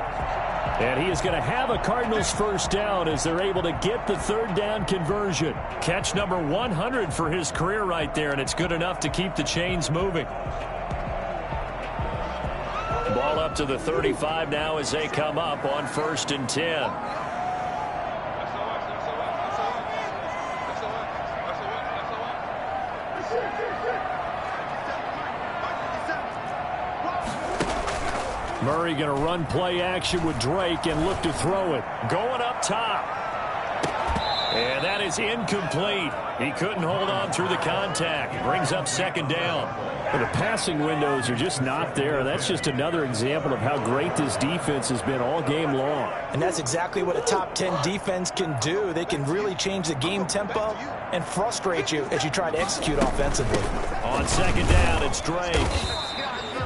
Speaker 5: And he is going to have a Cardinals first down as they're able to get the 3rd down conversion.
Speaker 2: Catch number 100 for his career right there, and it's good enough to keep the chains moving. Ball up to the 35 now as they come up on 1st and 10.
Speaker 5: Murray going to run play action with Drake and look to throw it.
Speaker 2: Going up top. And that is incomplete. He couldn't hold on through the contact. Brings up 2nd down.
Speaker 5: Well, the passing windows are just not there. That's just another example of how great this defense has been all game long.
Speaker 3: And that's exactly what a top 10 defense can do. They can really change the game tempo and frustrate you as you try to execute offensively.
Speaker 2: On 2nd down, it's Drake.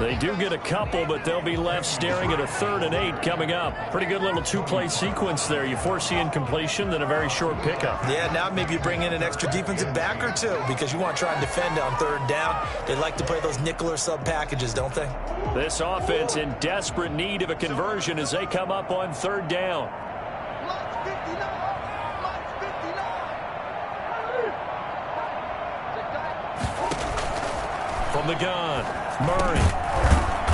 Speaker 2: They do get a couple, but they'll be left staring at a 3rd and 8 coming up. Pretty good little 2-play sequence there. You force the incompletion, then a very short pickup.
Speaker 3: Yeah, now maybe you bring in an extra defensive back or two because you want to try and defend on 3rd down. They like to play those nickel or sub packages, don't they?
Speaker 2: This offense in desperate need of a conversion as they come up on 3rd down. From the gun, Murray.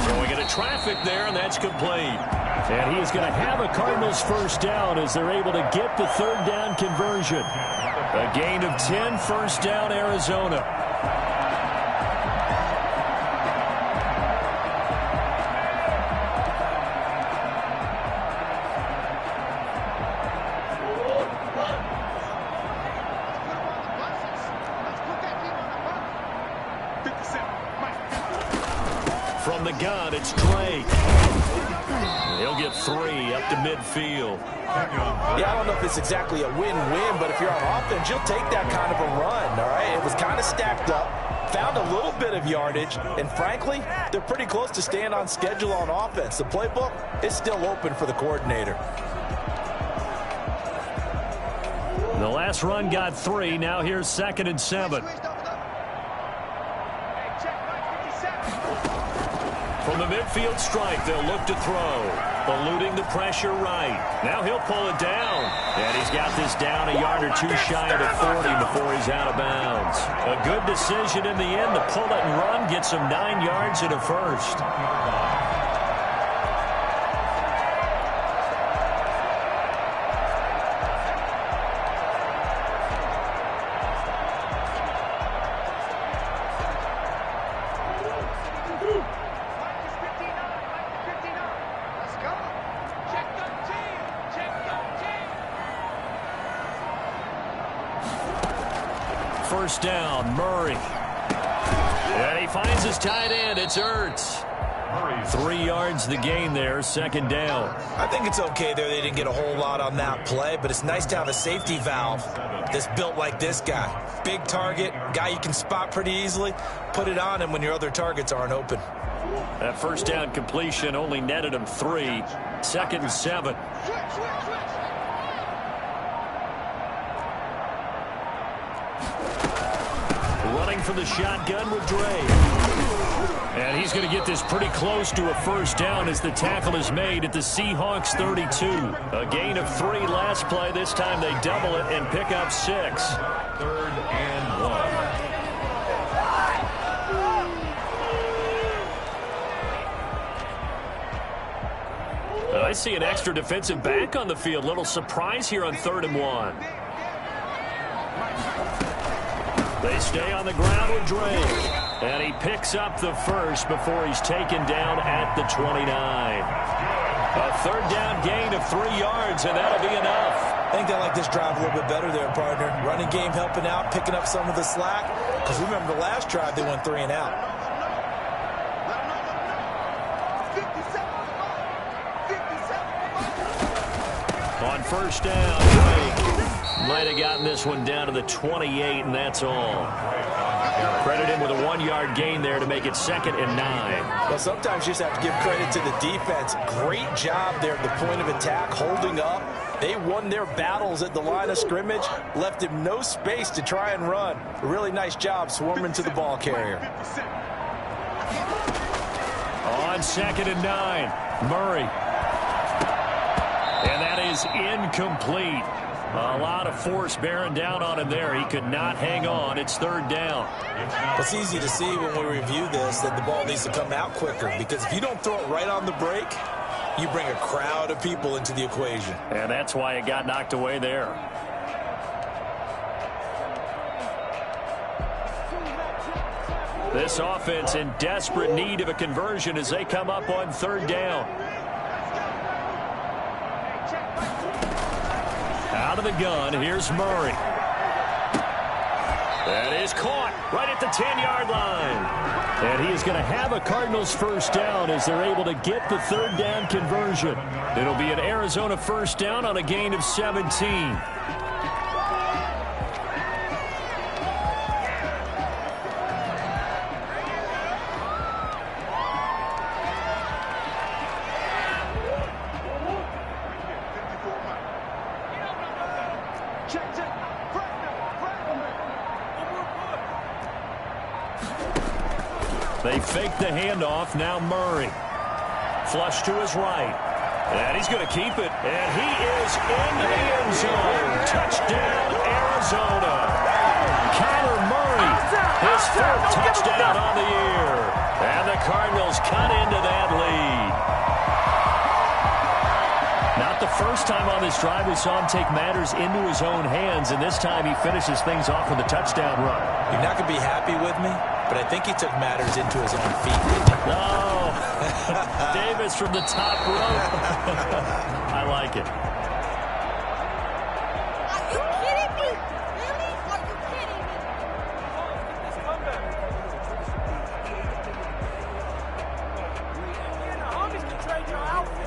Speaker 2: Going into traffic there, and that's complete.
Speaker 5: And he is going to have a Cardinals first down as they're able to get the 3rd down conversion.
Speaker 2: A gain of 10, 1st down, Arizona. From the gun, it's Drake. He'll get 3 up to midfield.
Speaker 3: Yeah, I don't know if it's exactly a win-win, but if you're on offense, you'll take that kind of a run, all right? It was kind of stacked up, found a little bit of yardage, and frankly, they're pretty close to staying on schedule on offense. The playbook is still open for the coordinator.
Speaker 2: The last run got 3. Now here's 2nd and 7. From the midfield strike, they'll look to throw. Eluding the pressure right. Now he'll pull it down. And he's got this down a yard or 2 shy of the 40 before he's out of bounds. A good decision in the end. The pull it and run gets him 9 yards and a 1st. first down. Murray. And he finds his tight end. It's Ertz. 3 yards the gain there, second down.
Speaker 3: I think it's okay there. They didn't get a whole lot on that play, but it's nice to have a safety valve that's built like this guy. Big target, guy you can spot pretty easily. Put it on him when your other targets aren't open.
Speaker 2: That first down completion only netted him 3. Second and 7. Running for the shotgun with Dre. And he's going to get this pretty close to a first down as the tackle is made at the Seahawks 32. A gain of 3 last play. This time they double it and pick up 6.
Speaker 4: 3rd and 1.
Speaker 2: I see an extra defensive back on the field. Little surprise here on 3rd and 1. They stay on the ground with Drake. And he picks up the first before he's taken down at the 29. A 3rd down gain of 3 yards, and that'll be enough.
Speaker 3: I think they like this drive a little bit better there, partner. Running game helping out, picking up some of the slack. Because remember the last drive, they went 3 and out.
Speaker 2: On first down, Drake might have gotten this one down to the 28, and that's all. Credit him with a 1-yard gain there to make it 2nd and 9.
Speaker 3: Well, sometimes you just have to give credit to the defense. Great job there at the point of attack, holding up. They won their battles at the line of scrimmage, left him no space to try and run. A really nice job swarming to the ball carrier.
Speaker 2: On 2nd and 9, Murray. And that is incomplete. A lot of force bearing down on him there. He could not hang on. It's 3rd down.
Speaker 3: It's easy to see when we review this that the ball needs to come out quicker, because if you don't throw it right on the break, you bring a crowd of people into the equation.
Speaker 2: And that's why it got knocked away there. This offense in desperate need of a conversion as they come up on 3rd down. Out of the gun, here's Murray. That is caught right at the 10-yard line. And he is going to have a Cardinals first down as they're able to get the 3rd down conversion. It'll be an Arizona first down on a gain of 17. They fake the handoff. Now Murray. Flush to his right. And he's going to keep it. And he is in the end zone. Touchdown, Arizona. Kyler Murray, his 4th touchdown on the year. And the Cardinals cut into that lead. Not the first time on this drive we saw him take matters into his own hands, and this time he finishes things off with a touchdown run.
Speaker 3: You're not going to be happy with me, but I think he took matters into his own feet, didn't he?
Speaker 2: No. Davis from the top rope. I like it.
Speaker 6: Are you kidding me? Really? Are you kidding me? The homies can trade your outfit.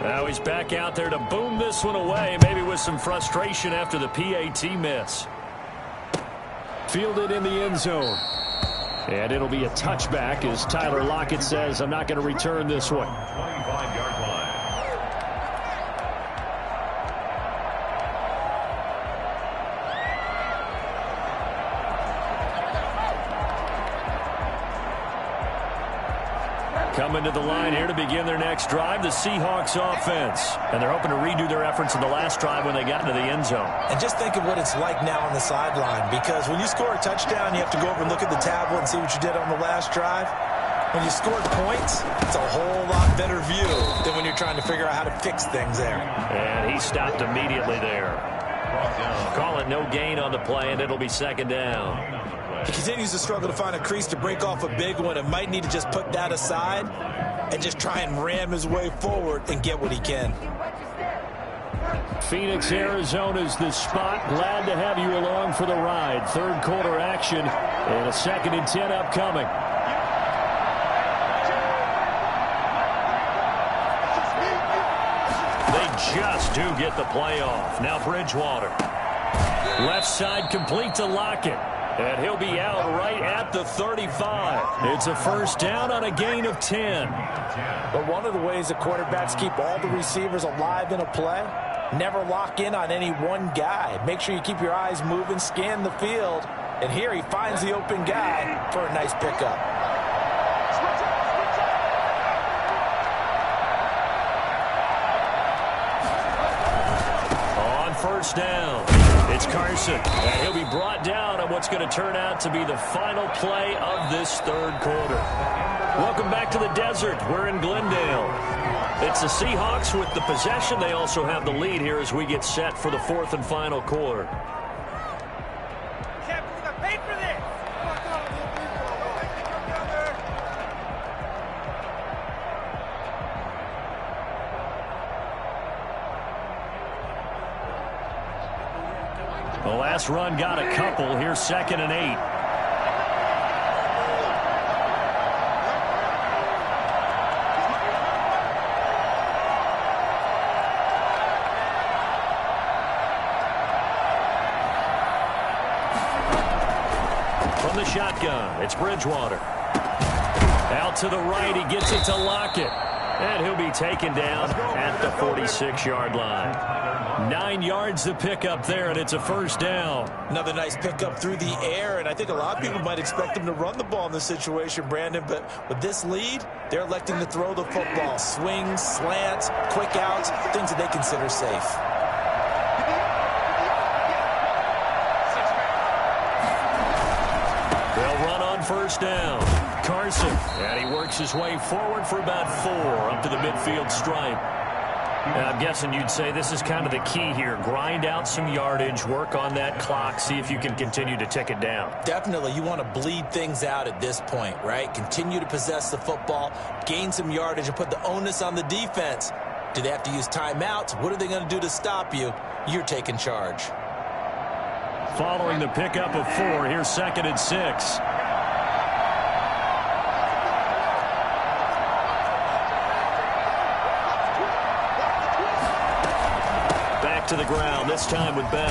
Speaker 2: Now he's back out there to boom this one away, maybe with some frustration after the PAT miss. Fielded in the end zone. And it'll be a touchback as Tyler Lockett says, I'm not going to return this one.
Speaker 4: 25-yard line.
Speaker 2: Coming to the line here to begin their next drive, the Seahawks offense. And they're hoping to redo their efforts in the last drive when they got into the end zone.
Speaker 3: And just think of what it's like now on the sideline, because when you score a touchdown, you have to go over and look at the tablet and see what you did on the last drive. When you scored points, it's a whole lot better view than when you're trying to figure out how to fix things there.
Speaker 2: And he stopped immediately there.
Speaker 4: brought down.
Speaker 2: Call it no gain on the play, and it'll be second down.
Speaker 3: He continues to struggle to find a crease to break off a big one and might need to just put that aside and just try and ram his way forward and get what he can.
Speaker 5: Phoenix, Arizona's the spot. Glad to have you along for the ride. Third quarter action and a 2nd and 10 upcoming.
Speaker 2: They just do get the play off. Now Bridgewater. Left side complete to Lockett. And he'll be out right at the 35. It's a first down on a gain of 10.
Speaker 3: But one of the ways the quarterbacks keep all the receivers alive in a play, never lock in on any one guy. Make sure you keep your eyes moving, scan the field. And here he finds the open guy for a nice pickup.
Speaker 2: On first down, it's Carson. And he'll be brought down on what's going to turn out to be the final play of this third quarter. Welcome back to the desert. We're in Glendale. It's the Seahawks with the possession. They also have the lead here as we get set for the 4th and final quarter. The last run got a couple. Here's 2nd and 8. From the shotgun, it's Bridgewater. Out to the right, he gets it to Lockett. And he'll be taken down at the 46-yard line. 9 yards to pick up there, and it's a first down.
Speaker 3: Another nice pickup through the air, and I think a lot of people might expect him to run the ball in this situation, Brandon, but with this lead, they're electing to throw the football. Swings, slants, quick outs, things that they consider safe.
Speaker 2: They'll run on first down. Carson, and he works his way forward for about 4 up to the midfield stripe. I'm guessing you'd say this is kind of the key here. Grind out some yardage, work on that clock, see if you can continue to tick it down.
Speaker 3: Definitely. You want to bleed things out at this point, right? Continue to possess the football, gain some yardage, and put the onus on the defense. Do they have to use timeouts? What are they going to do to stop you? You're taking charge.
Speaker 2: Following the pickup of 4, here's 2nd and 6. To the ground, this time with Bell.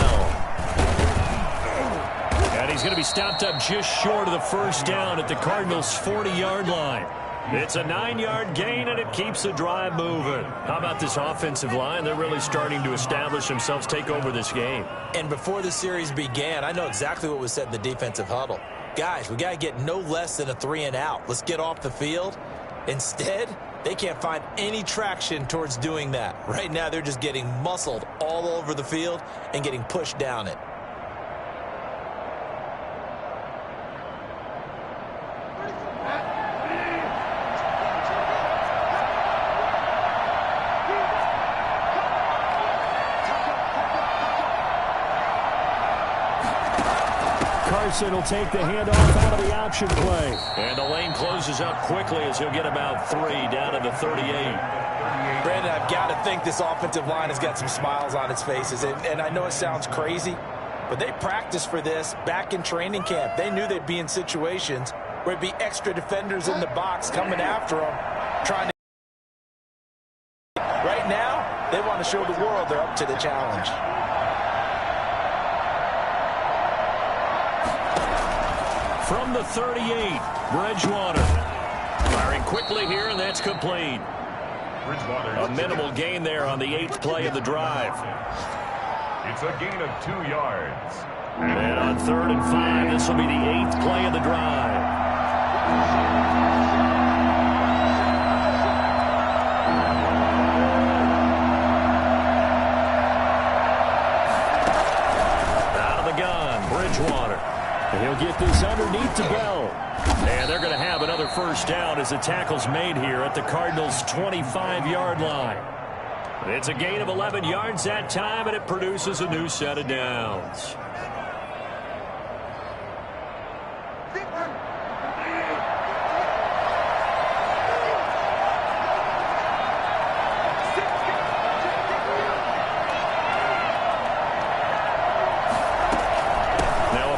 Speaker 2: And he's going to be stopped up just short of the first down at the Cardinals' 40-yard line. It's a 9-yard gain, and it keeps the drive moving. How about this offensive line? They're really starting to establish themselves, take over this game.
Speaker 3: And before the series began, I know exactly what was said in the defensive huddle. Guys, we got to get no less than a 3-and-out. Let's get off the field. Instead, they can't find any traction towards doing that. Right now, they're just getting muscled all over the field and getting pushed down it.
Speaker 5: Carson will take the handoff out of the option play.
Speaker 2: And the lane closes up quickly as he'll get about 3 down to the 38.
Speaker 3: Brandon, I've got to think this offensive line has got some smiles on its faces. And I know it sounds crazy, but they practiced for this back in training camp. They knew they'd be in situations where it'd be extra defenders in the box coming after them, trying to. Right now, they want to show the world they're up to the challenge.
Speaker 2: From the 38, Bridgewater. Firing quickly here, and that's complete. A minimal gain there on the 8th play of the drive.
Speaker 4: It's a gain of 2 yards.
Speaker 2: And on 3rd and 5, this will be the 8th play of the drive. Out of the gun, Bridgewater.
Speaker 5: He'll get this underneath to Bell.
Speaker 2: And they're going to have another first down as the tackle's made here at the Cardinals' 25-yard line. It's a gain of 11 yards that time, and it produces a new set of downs.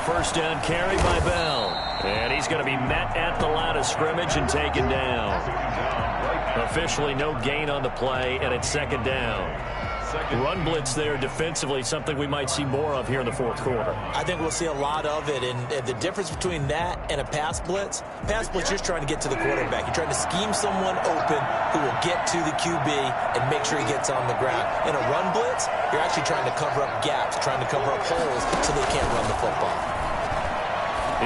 Speaker 2: First down carry by Bell. And he's going to be met at the line of scrimmage and taken down. Officially no gain on the play, and it's second down. Run blitz there defensively, something we might see more of here in the fourth quarter.
Speaker 3: I think we'll see a lot of it, and the difference between that and a pass blitz, you're just trying to get to the quarterback. You're trying to scheme someone open who will get to the QB and make sure he gets on the ground. In a run blitz, you're actually trying to cover up gaps, trying to cover up holes so they can't run the football.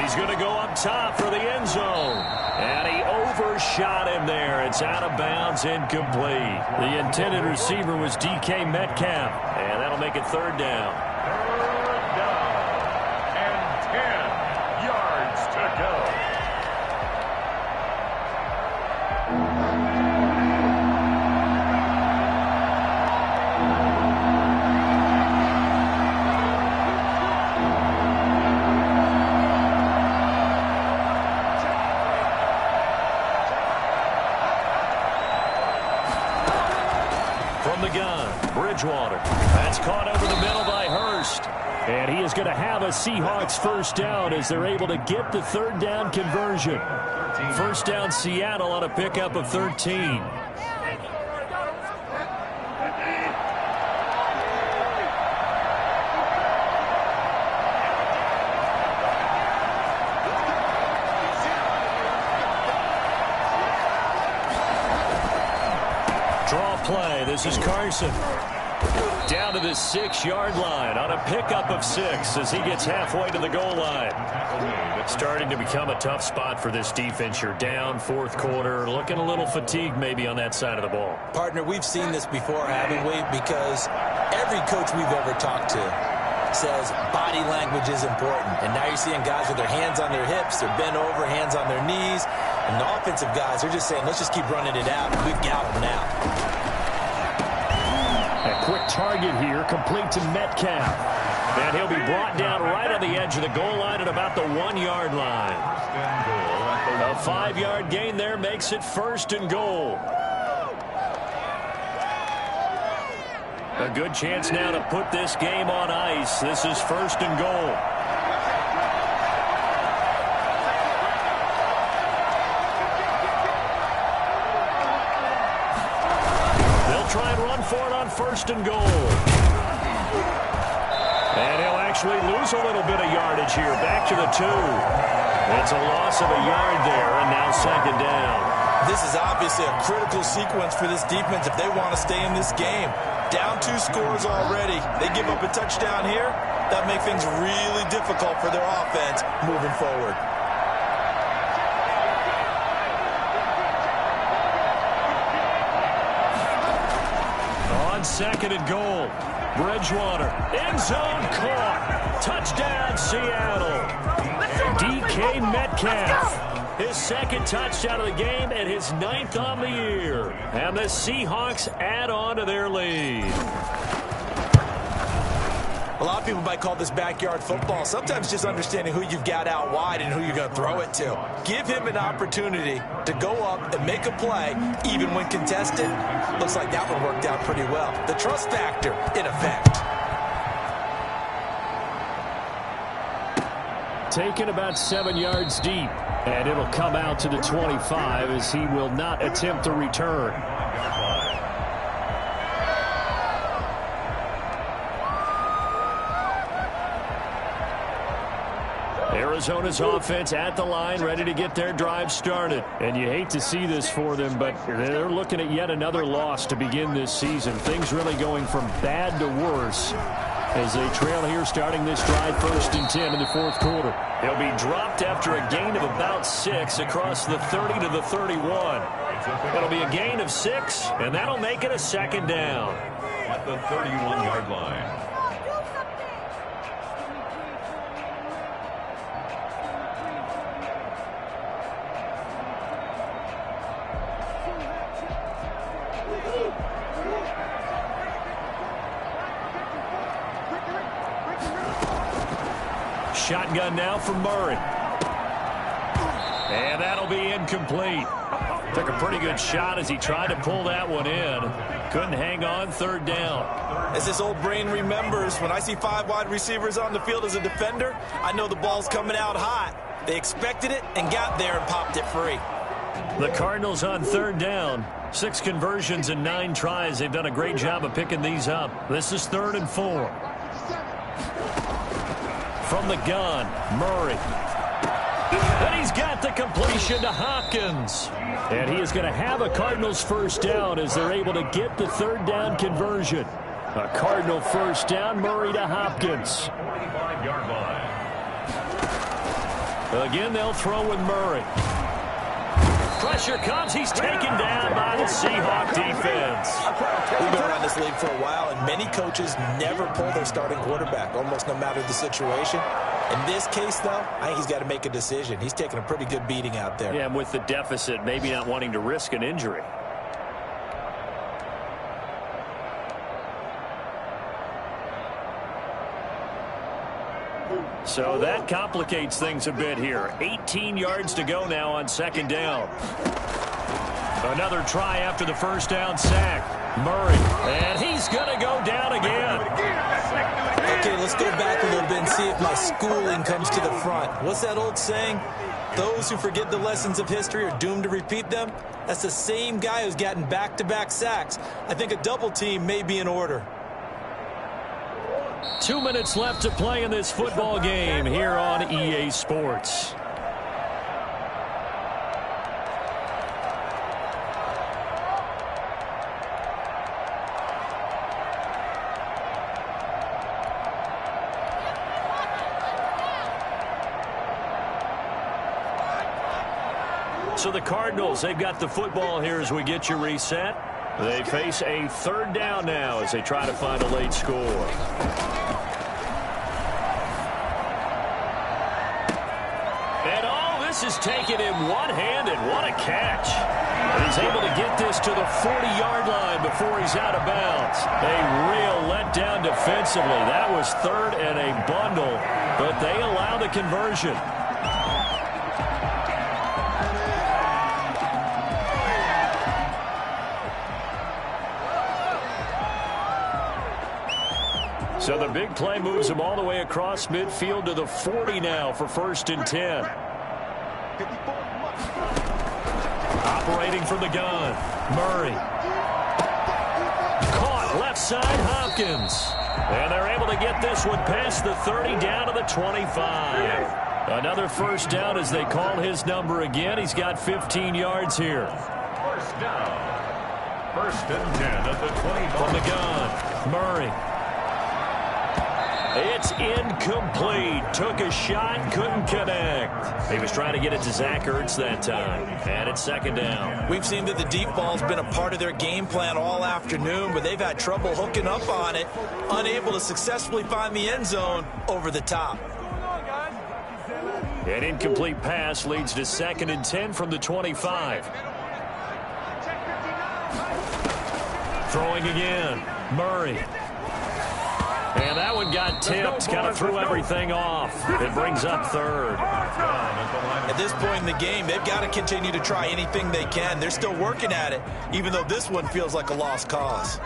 Speaker 2: He's going to go up top for the end zone. And he overshot him there. It's out of bounds, incomplete. The intended receiver was DK Metcalf. And that'll make it third down.
Speaker 4: Third down. And 10 yards to go.
Speaker 2: From the gun, Bridgewater. That's caught over the middle by Hurst. And he is going to have a Seahawks first down as they're able to get the third down conversion. First down Seattle on a pickup of 13. Play. This is Carson. Down to the 6-yard line on a pickup of 6 as he gets halfway to the goal line. Starting to become a tough spot for this defense. You're down fourth quarter, looking a little fatigued maybe on that side of the ball.
Speaker 3: Partner, we've seen this before, haven't we? Because every coach we've ever talked to says body language is important. And now you're seeing guys with their hands on their hips, they're bent over, hands on their knees. And the offensive guys, they're just saying, let's just keep running it out. We've got them now.
Speaker 2: A quick target here, complete to Metcalf. And he'll be brought down right on the edge of the goal line at about the 1-yard line. A 5-yard gain there makes it first and goal. A good chance now to put this game on ice. This is first and goal. Try and run for it on first and goal. And he'll actually lose a little bit of yardage here. Back to the 2. It's a loss of a yard there, and now second down.
Speaker 3: This is obviously a critical sequence for this defense if they want to stay in this game. Down 2 scores already. They give up a touchdown here. That makes things really difficult for their offense moving forward.
Speaker 2: Second and goal. Bridgewater. End zone caught. Touchdown, Seattle. DK Metcalf. His second touchdown of the game and his 9th on the year. And the Seahawks add on to their lead.
Speaker 3: A lot of people might call this backyard football. Sometimes just understanding who you've got out wide and who you're going to throw it to. Give him an opportunity to go up and make a play, even when contested. Looks like that one worked out pretty well. The trust factor in effect.
Speaker 2: Taken about 7 yards deep. And it'll come out to the 25 as he will not attempt to return. Arizona's offense at the line, ready to get their drive started. And you hate to see this for them, but they're looking at yet another loss to begin this season. Things really going from bad to worse as they trail here starting this drive first and 10 in the fourth quarter. He'll be dropped after a gain of about 6 across the 30 to the 31. It'll be a gain of 6, and that'll make it a second down.
Speaker 4: At the 31-yard line.
Speaker 2: Shotgun now from Murray. And that'll be incomplete. Took a pretty good shot as he tried to pull that one in. Couldn't hang on, third down.
Speaker 3: As this old brain remembers, when I see 5 wide receivers on the field as a defender, I know the ball's coming out hot. They expected it and got there and popped it free.
Speaker 2: The Cardinals on third down. 6 conversions and 9 tries. They've done a great job of picking these up. This is 3rd and 4. From the gun, Murray. And he's got the completion to Hopkins. And he is going to have a Cardinals first down as they're able to get the third down conversion. A Cardinal first down, Murray to Hopkins.
Speaker 4: 45-yard line.
Speaker 2: Again, they'll throw with Murray. Pressure comes. He's taken down by the Seahawk defense.
Speaker 3: We've been around this league for a while, and many coaches never pull their starting quarterback, almost no matter the situation. In this case, though, I think he's got to make a decision. He's taking a pretty good beating out there.
Speaker 2: Yeah, and with the deficit, maybe not wanting to risk an injury. So that complicates things a bit here. 18 yards to go now on second down. Another try after the first down sack. Murray, and he's going to go down again.
Speaker 3: Okay, let's go back a little bit and see if my schooling comes to the front. What's that old saying? Those who forget the lessons of history are doomed to repeat them. That's the same guy who's gotten back-to-back sacks. I think a double team may be in order.
Speaker 2: 2 minutes left to play in this football game here on EA Sports. So the Cardinals, they've got the football here as we get you reset. They face a third down now as they try to find a late score. And all this is taken in one-handed. What a catch. And he's able to get this to the 40-yard line before he's out of bounds. A real letdown defensively. That was third and a bundle, but they allow the conversion. So the big play moves him all the way across midfield to the 40 now for 1st and 10. Operating from the gun, Murray. Caught left side, Hopkins. And they're able to get this one past the 30 down to the 25. Another first down as they call his number again. He's got 15 yards here.
Speaker 4: First down. 1st and 10 at the 25.
Speaker 2: From the gun, Murray. It's incomplete. Took a shot, couldn't connect. He was trying to get it to Zach Ertz that time. And it's 2nd down.
Speaker 3: We've seen that the deep ball's been a part of their game plan all afternoon, but they've had trouble hooking up on it, unable to successfully find the end zone over the top.
Speaker 2: An incomplete pass leads to 2nd and 10 from the 25. Throwing again, Murray. And that one got tipped, kind of threw everything off. It brings up 3rd.
Speaker 3: At this point in the game, they've got to continue to try anything they can. They're still working at it, even though this one feels like a lost cause.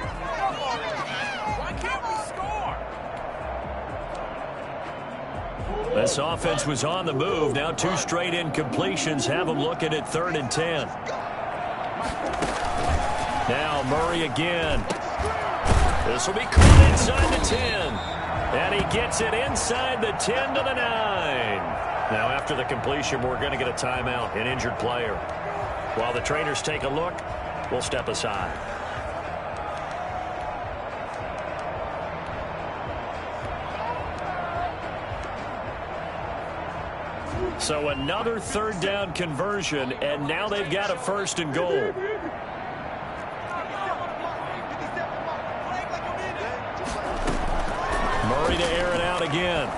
Speaker 2: This offense was on the move. Now 2 straight incompletions have them looking at 3rd and 10. Now Murray again. This will be caught inside the 10. And he gets it inside the 10 to the 9. Now after the completion, we're going to get a timeout, an injured player. While the trainers take a look, we'll step aside. So another 3rd down conversion, and now they've got a 1st and goal. Murray to air it out again.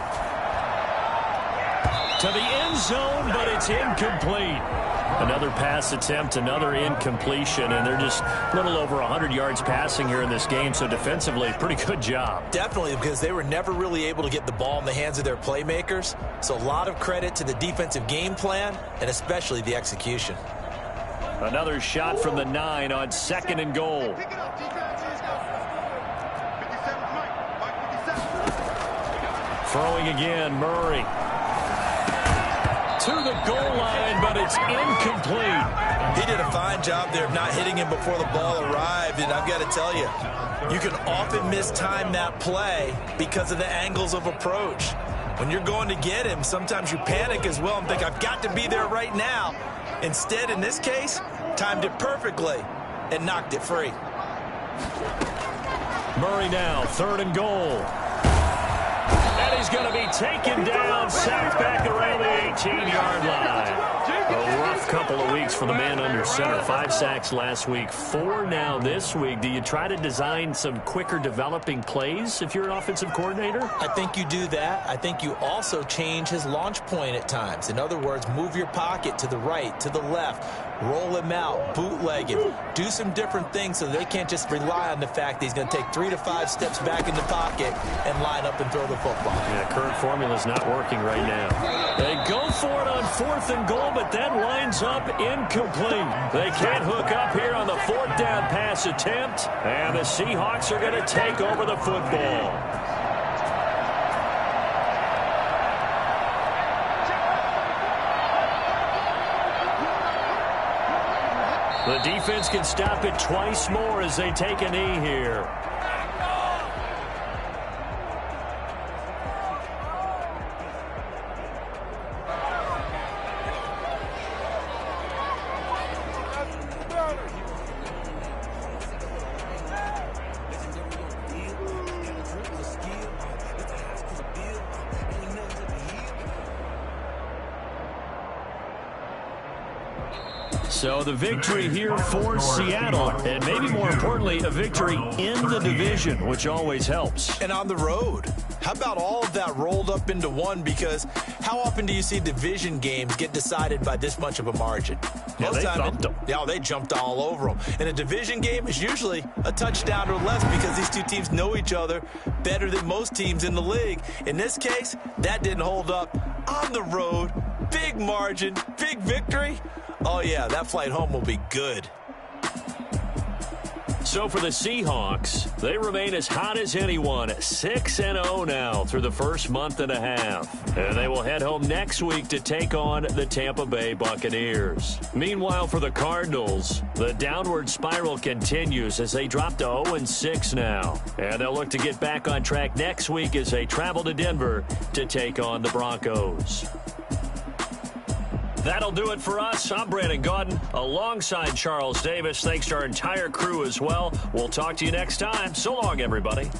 Speaker 2: To the end zone, but it's incomplete. Another pass attempt, another incompletion, and they're just a little over 100 yards passing here in this game, so defensively, pretty good job.
Speaker 3: Definitely, because they were never really able to get the ball in the hands of their playmakers, so a lot of credit to the defensive game plan and especially the execution.
Speaker 2: Another shot from the 9 on 2nd and goal. Throwing again, Murray. To the goal line, but it's incomplete.
Speaker 3: He did a fine job there of not hitting him before the ball arrived, and I've got to tell you, you can often mistime that play because of the angles of approach. When you're going to get him, sometimes you panic as well and think, I've got to be there right now. Instead, in this case, timed it perfectly and knocked it free.
Speaker 2: Murray now, 3rd and goal. And he's going to be taken down, sacked back around the 18-yard line. A rough couple of weeks for the man under center. 5 sacks last week, 4 now this week. Do you try to design some quicker developing plays if you're an offensive coordinator?
Speaker 3: I think you do that. I think you also change his launch point at times. In other words, move your pocket to the right, to the left, roll him out, bootleg him, do some different things so they can't just rely on the fact that he's going to take 3 to 5 steps back in the pocket and line up and throw the football.
Speaker 2: Yeah, current formula's not working right now. They go for it on 4th and goal, but that winds up incomplete. They can't hook up here on the 4th down pass attempt, and the Seahawks are going to take over the football. The defense can stop it twice more as they take a knee here. So the victory here for Seattle, and maybe more importantly, a victory in the division, which always helps.
Speaker 3: And on the road. How about all of that rolled up into one? Because how often do you see division games get decided by this much of a margin?
Speaker 2: Yeah, they thumped them.
Speaker 3: Yeah, they jumped all over them. And a division game is usually a touchdown or less because these two teams know each other better than most teams in the league. In this case, that didn't hold up. On the road, big margin, big victory. Oh, yeah, that flight home will be good.
Speaker 2: So for the Seahawks, they remain as hot as anyone, 6-0 now through the first month and a half. And they will head home next week to take on the Tampa Bay Buccaneers. Meanwhile, for the Cardinals, the downward spiral continues as they drop to 0-6 now. And they'll look to get back on track next week as they travel to Denver to take on the Broncos. That'll do it for us. I'm Brandon Gaudin alongside Charles Davis. Thanks to our entire crew as well. We'll talk to you next time. So long, everybody.